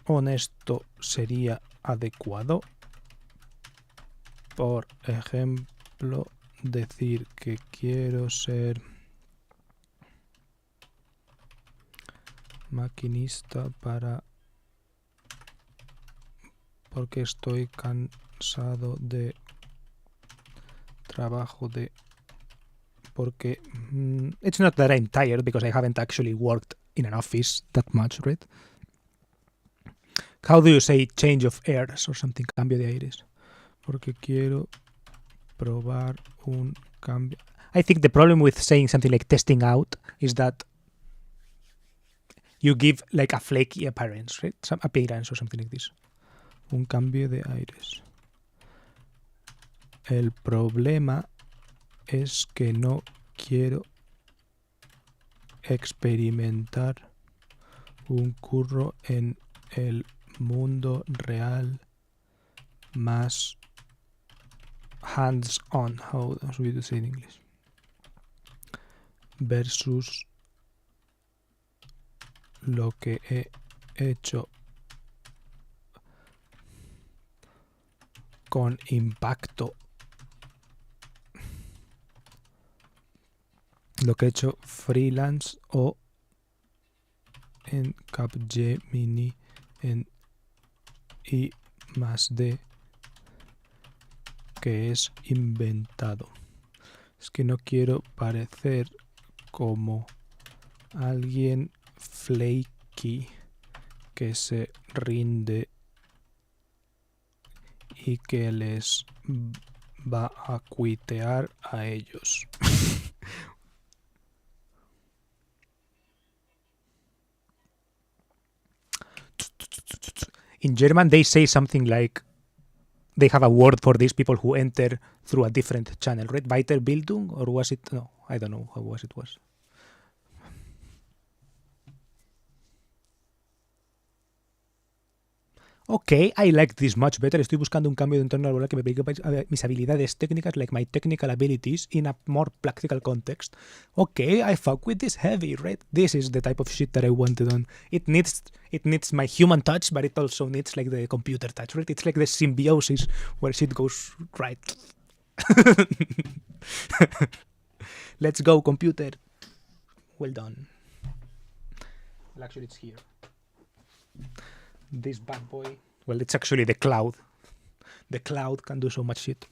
Speaker 1: honesto sería adecuado. Por ejemplo, decir que quiero ser maquinista porque estoy cansado de trabajo de porque it's not that I'm tired because I haven't actually worked in an office that much, right? How do you say change of airs or something? Cambio de aires. Porque quiero probar un cambio. I think the problem with saying something like testing out is that you give like a flaky appearance, right? Some appearance or something like this. Un cambio de aires. El problema es que no quiero experimentar un curro en el mundo real más hands-on. How should we say in English? Versus lo que he hecho con impacto, lo que he hecho freelance o en Capgemini en I+D, que es inventado. Es que no quiero parecer como alguien flaky que se rinde y que les va a cuitear a ellos. In German, they say something like they have a word for these people who enter through a different channel, right? Weiterbildung, or was it? No, I don't know how was it was. Ok, I like this much better. Estoy buscando un cambio de entorno laboral que me aplique mis habilidades técnicas, like my technical abilities, in a more practical context. Okay, I fuck with this heavy, right? This is the type of shit that I wanted on. It needs my human touch, but it also needs like the computer touch, right? It's like the symbiosis where shit goes right. Let's go, computer. Well done. Well, actually, it's here. This bad boy. Well, it's actually the cloud. The cloud can do so much shit.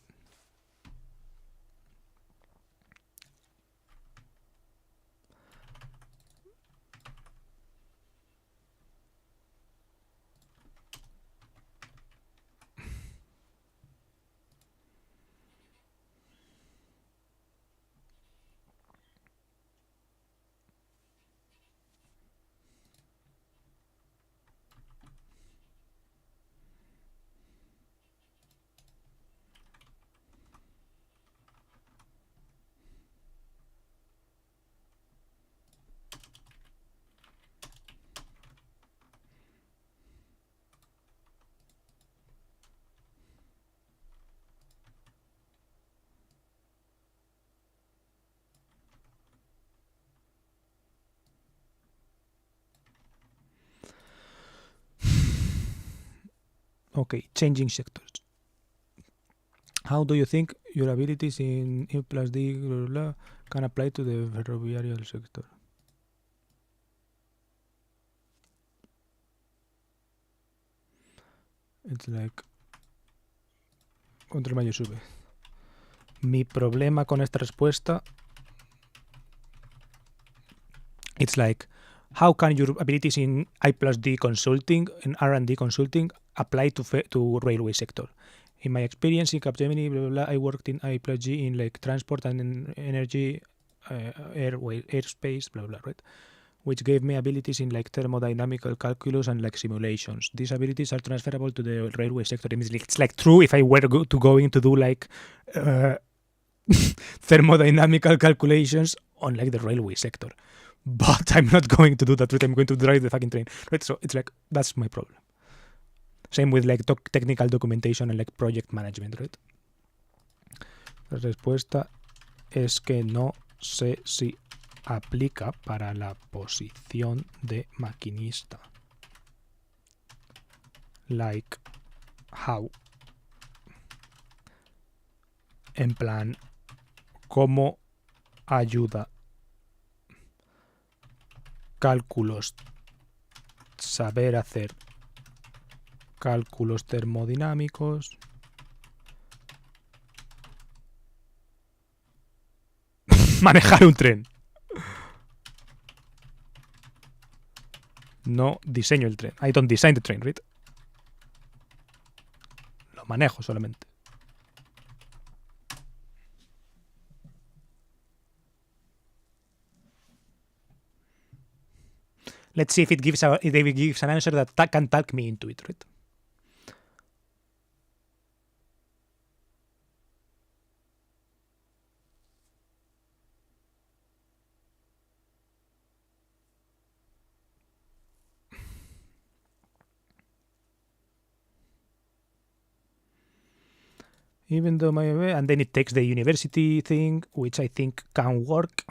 Speaker 1: Okay, changing sectors. How do you think your abilities in I+D blah, blah, can apply to the ferroviarial sector? It's like... Control mayor sube. Mi problema con esta respuesta... It's like, how can your abilities in I+D consulting, in R&D consulting, apply to railway sector? In my experience in Capgemini, blah, blah, blah, I worked in I+G in like transport and in energy, airspace, blah, blah, right? Which gave me abilities in like thermodynamical calculus and like simulations. These abilities are transferable to the railway sector. It's like true if I were to do like thermodynamical calculations on like the railway sector. But I'm not going to do that, right? I'm going to drive the fucking train, right? So it's like, that's my problem. Same with like technical documentation and like project management, right? La respuesta es que no sé si aplica para la posición de maquinista. Like, how? En plan, ¿cómo ayuda cálculos, saber hacer cálculos termodinámicos, manejar un tren? No diseño el tren. I don't design the train, right? Lo manejo solamente. Let's see if it gives an answer that can talk me into it, right? Even though and then it takes the university thing, which I think can work.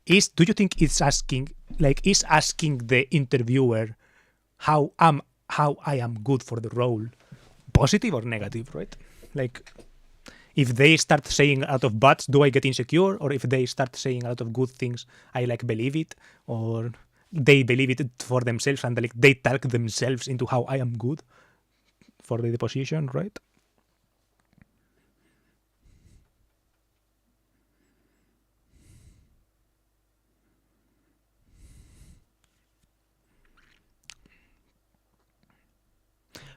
Speaker 1: Do you think it's asking the interviewer how I am good for the role, positive or negative, right? Like, if they start saying a lot of buts, do I get insecure? Or if they start saying a lot of good things, I like believe it, or they believe it for themselves and like they talk themselves into how I am good for the position, right?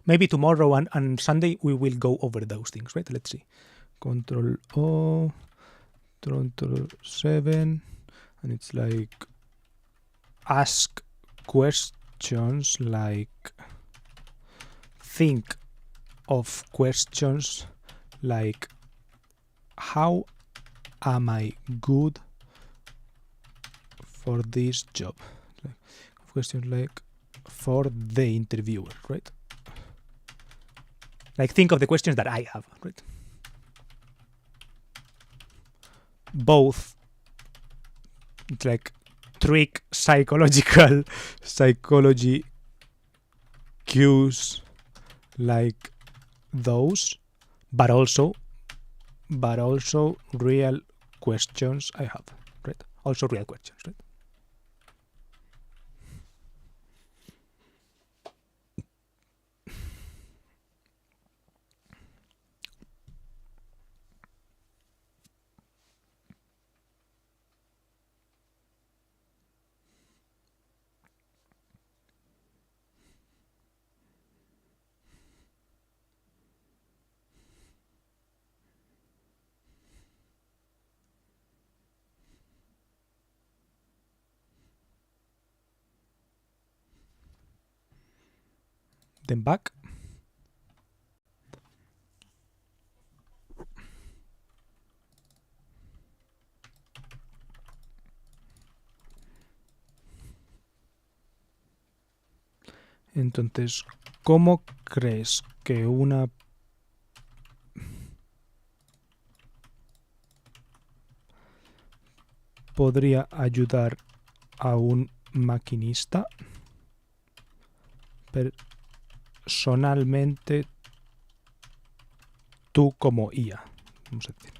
Speaker 1: Maybe tomorrow and Sunday we will go over those things, right? Let's see. Control O, Control 7, and it's like ask questions, like think of questions like how am I good for this job? Like, questions like for the interviewer, right? Like, think of the questions that I have, right? Both, it's like trick psychology cues like those, but also real questions I have, right? Also real questions, right? Then back. Entonces, ¿cómo crees que una podría ayudar a un maquinista? Personalmente tú como IA. Vamos a decir.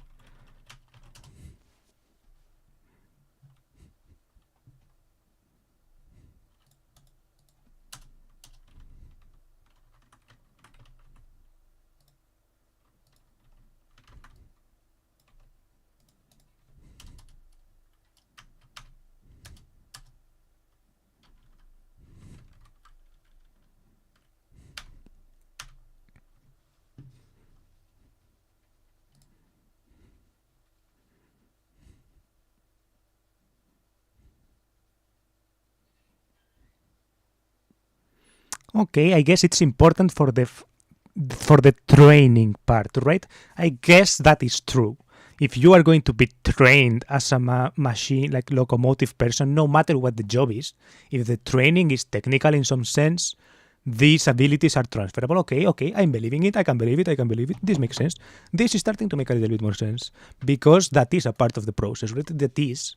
Speaker 1: Okay, I guess it's important for the training part, right? I guess that is true. If you are going to be trained as a machine, like locomotive person, no matter what the job is, if the training is technical in some sense, these abilities are transferable. Okay, I'm believing it. I can believe it. This makes sense. This is starting to make a little bit more sense because that is a part of the process, right? That is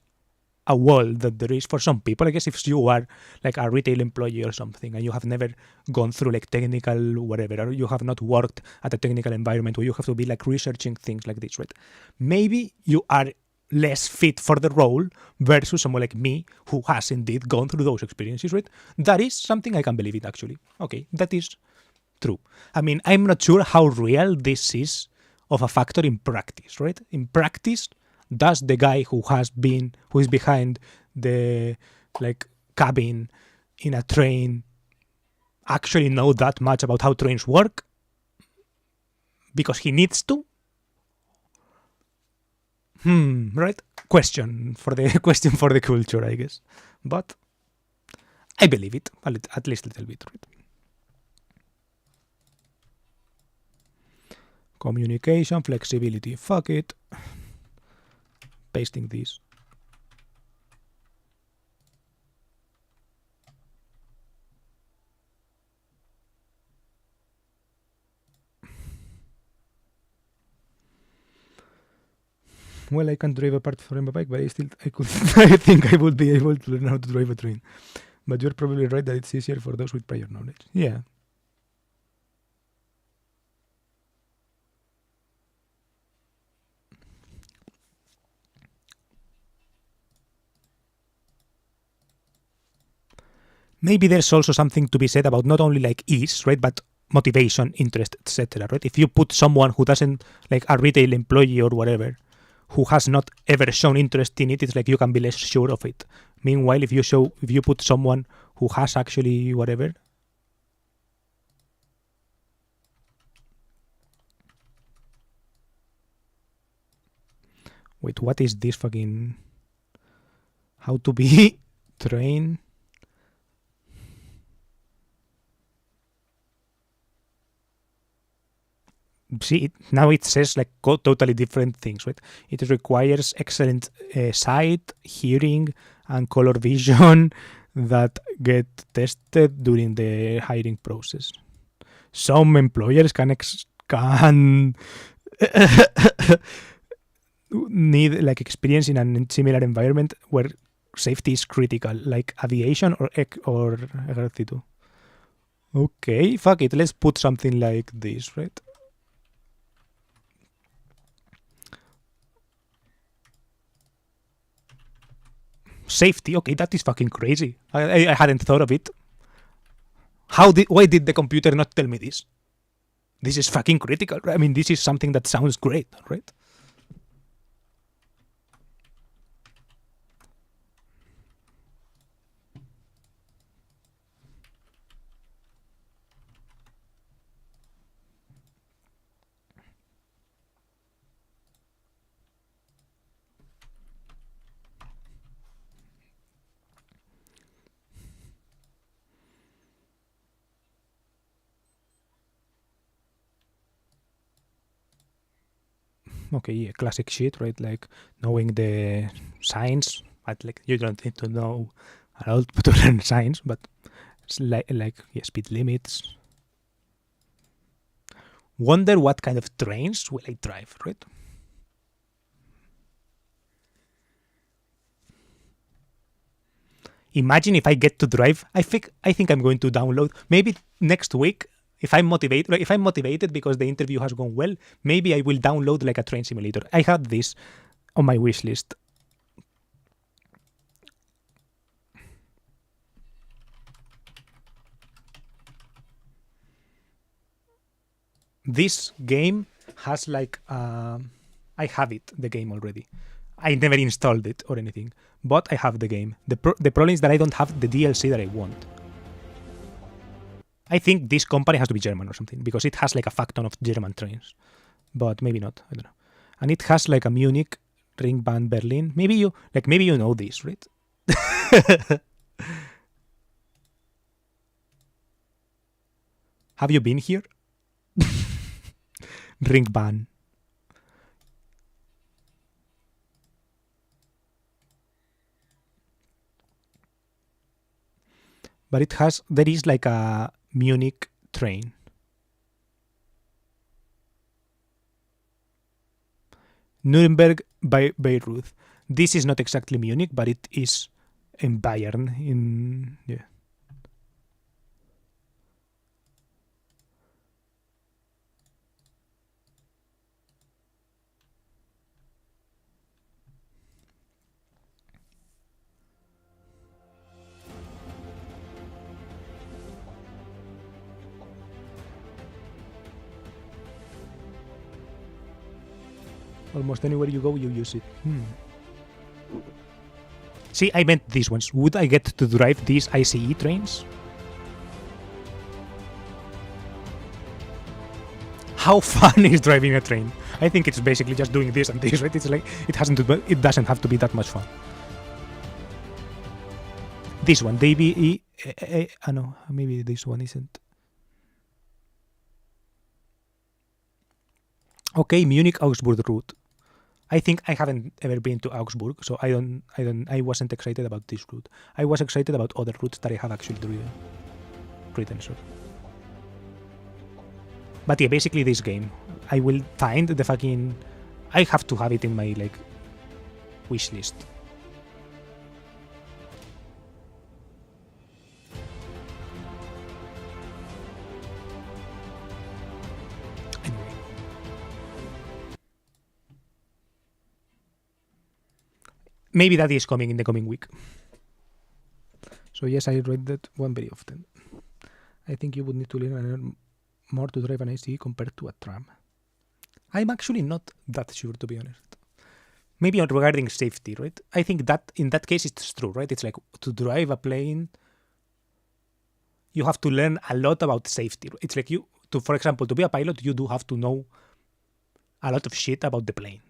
Speaker 1: a wall that there is for some people. I guess if you are like a retail employee or something and you have never gone through like technical whatever, or you have not worked at a technical environment where you have to be like researching things like this, right? Maybe you are less fit for the role versus someone like me who has indeed gone through those experiences, right? That is something I can believe it actually. Okay, that is true. I mean, I'm not sure how real this is of a factor in practice, right? In practice, does the guy who is behind the like cabin in a train actually know that much about how trains work because he needs to? Right? Question for the culture, I guess. But I believe it, at least a little bit, right? Communication, flexibility, fuck it. Pasting these. Well, I can't drive a part from a bike, but I think I would be able to learn how to drive a train. But you're probably right that it's easier for those with prior knowledge. Yeah. Maybe there's also something to be said about not only like ease, right, but motivation, interest, etc. Right? If you put someone who doesn't, like a retail employee or whatever, who has not ever shown interest in it, it's like you can be less sure of it. Meanwhile, if you put someone who has actually whatever. Wait, what is this fucking? How to be trained? See, now it says like totally different things, right? It requires excellent sight, hearing, and color vision that get tested during the hiring process. Some employers can need like experience in a similar environment where safety is critical, like aviation or ejército. Okay, fuck it. Let's put something like this, right? Safety. Okay, that is fucking crazy. I hadn't thought of it. Why did the computer not tell me this? This is fucking critical. I mean, this is something that sounds great, right? Okay, yeah, classic shit, right? Like knowing the science, but like you don't need to know a lot to learn science, but it's like yeah, speed limits. Wonder what kind of trains will I drive, right? Imagine if I get to drive. I think I'm going to download maybe next week. if I'm motivated because the interview has gone well, maybe I will download like a train simulator. I have this on my wish list. This game has like I have it, the game already. I never installed it or anything, but I have the game. The problem is that I don't have the DLC that I want. I think this company has to be German or something because it has like a fuck ton of German trains, but maybe not. I don't know. And it has like a Munich, Ringbahn, Berlin. Maybe you know this, right? Have you been here? Ringbahn. But there is like a Munich train. Nuremberg by Bayreuth. This is not exactly Munich, but it is in Bayern. Yeah. Almost anywhere you go, you use it. See, I meant these ones. Would I get to drive these ICE trains? How fun is driving a train? I think it's basically just doing this and this, right? It's like it doesn't have to be that much fun. This one, DBE. No, maybe this one isn't. Okay, Munich Augsburg route. I think I haven't ever been to Augsburg, so I wasn't excited about this route. I was excited about other routes that I have actually written. Sorry. But yeah, basically this game. I will find the fucking. I have to have it in my like wish list. Anyway. Maybe that is coming in the coming week. So yes, I read that one very often. I think you would need to learn more to drive an ICE compared to a tram. I'm actually not that sure, to be honest. Maybe regarding safety, right? I think that in that case it's true, right? It's like to drive a plane, you have to learn a lot about safety. It's like for example, to be a pilot, you do have to know a lot of shit about the plane.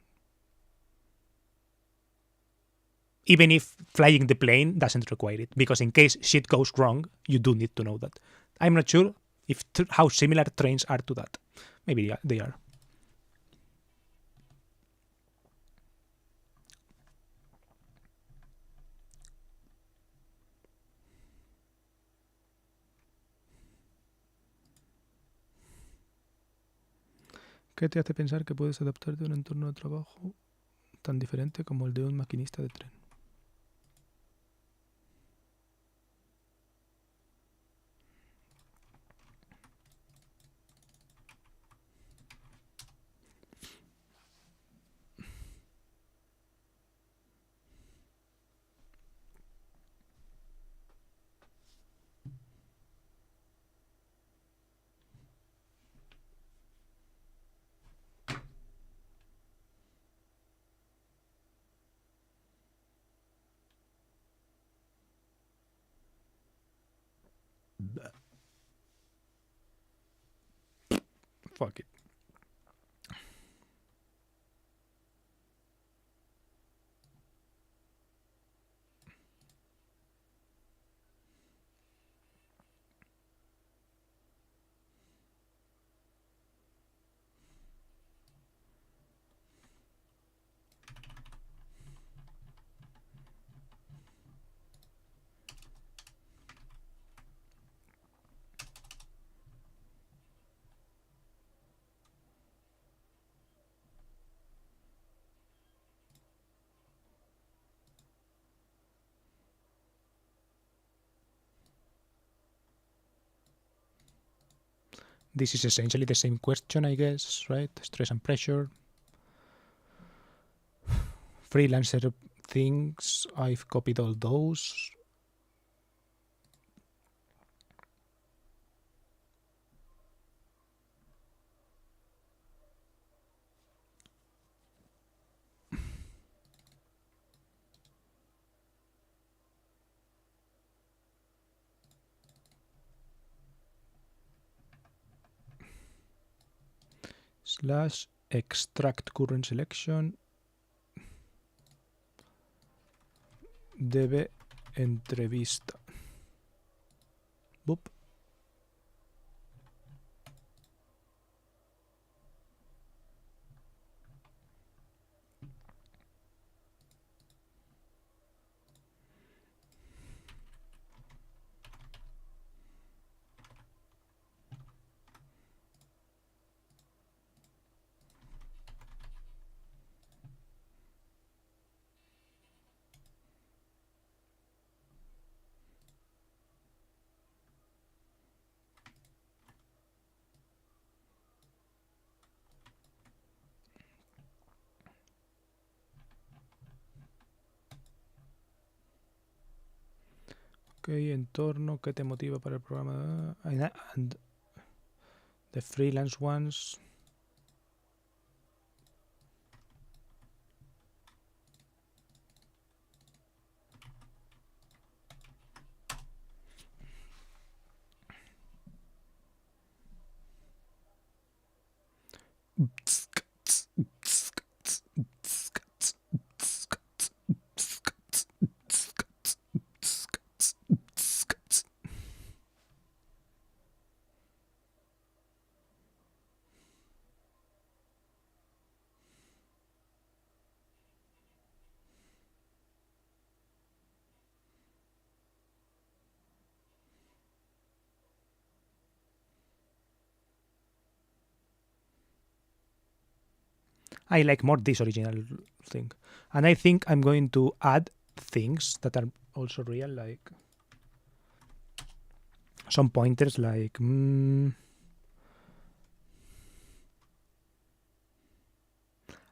Speaker 1: Even if flying the plane doesn't require it, because in case shit goes wrong, you do need to know that. I'm not sure how similar trains are to that. Maybe they are. ¿Qué te hace pensar que puedes adaptarte a un entorno de trabajo tan diferente como el de un maquinista de tren? Fuck it. This is essentially the same question, I guess, right? Stress and pressure. Freelancer things, I've copied all those. Slash extract current selection. Debe entrevista. Boop. Ok, entorno, ¿qué te motiva para el programa? And the freelance ones. I like more this original thing. And I think I'm going to add things that are also real, like some pointers like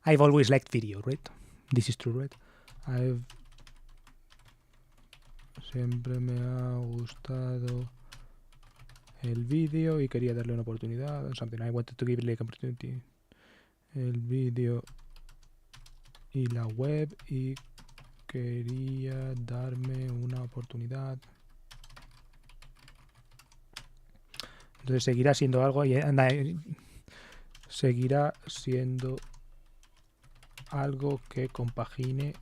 Speaker 1: I've always liked video, right? This is true, right? Siempre me ha gustado el vídeo y quería darle una oportunidad. Something I wanted to give like an opportunity. El vídeo y la web y quería darme una oportunidad. Entonces seguirá siendo algo y seguirá siendo algo que compagine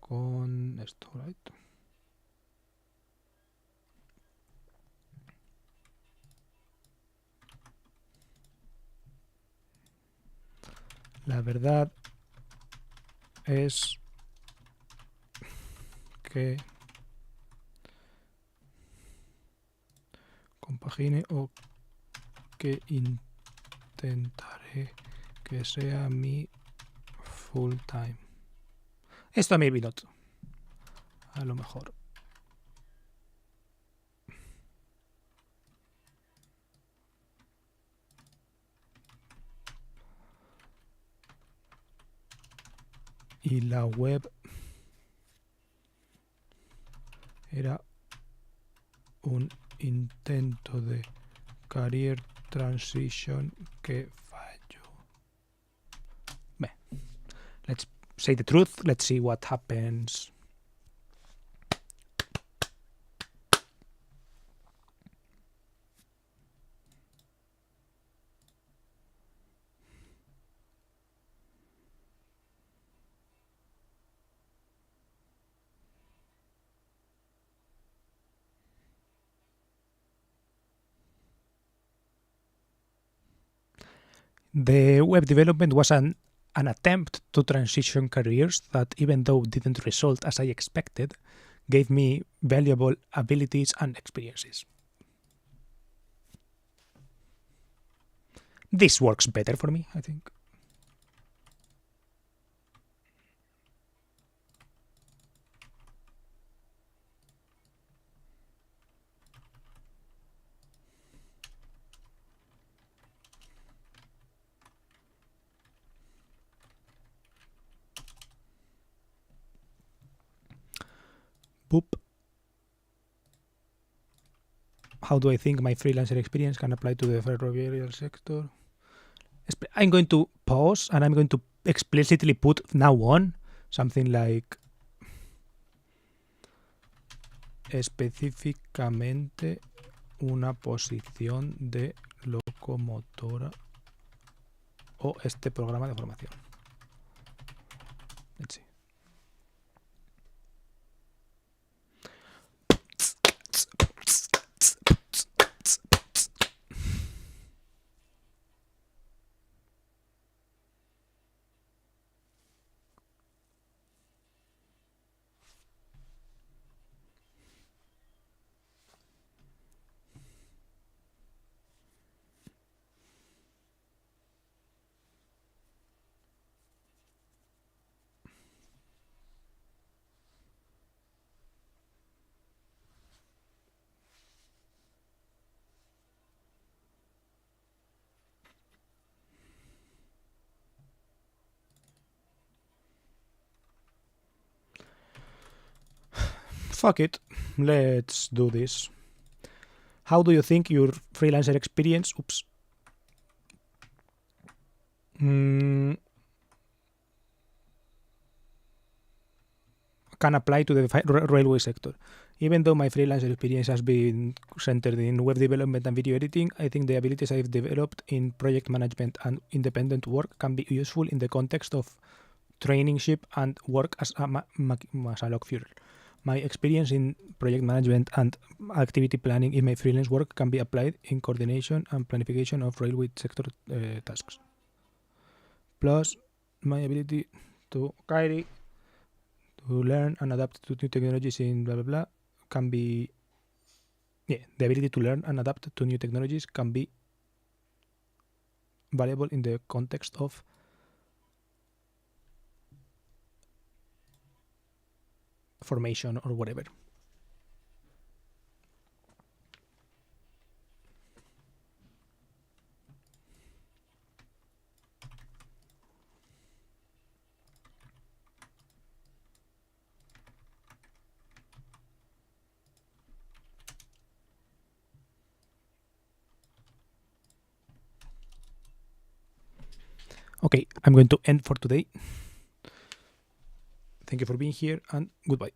Speaker 1: con esto, right? La verdad es que compagine o que intentaré que sea mi full time. Esto maybe not. A lo mejor. Y la web era un intento de career transition que falló. Beh, let's say the truth. Let's see what happens. The web development was an attempt to transition careers that, even though didn't result as I expected, gave me valuable abilities and experiences. This works better for me, I think. Boop. How do I think my freelancer experience can apply to the ferroviary sector? I'm going to pause and I'm going to explicitly put now on something like específicamente una posición de locomotora o este programa de formación. Let's see. Fuck it, let's do this. How do you think your freelancer experience can apply to the railway sector? Even though my freelancer experience has been centered in web development and video editing, I think the abilities I've developed in project management and independent work can be useful in the context of traineeship and work as a Lokführer. My experience in project management and activity planning in my freelance work can be applied in coordination and planification of railway sector tasks. Plus, my ability to learn and adapt to new technologies in blah blah blah can be the ability to learn and adapt to new technologies can be valuable in the context of formation or whatever. Okay, I'm going to end for today. Thank you for being here and goodbye.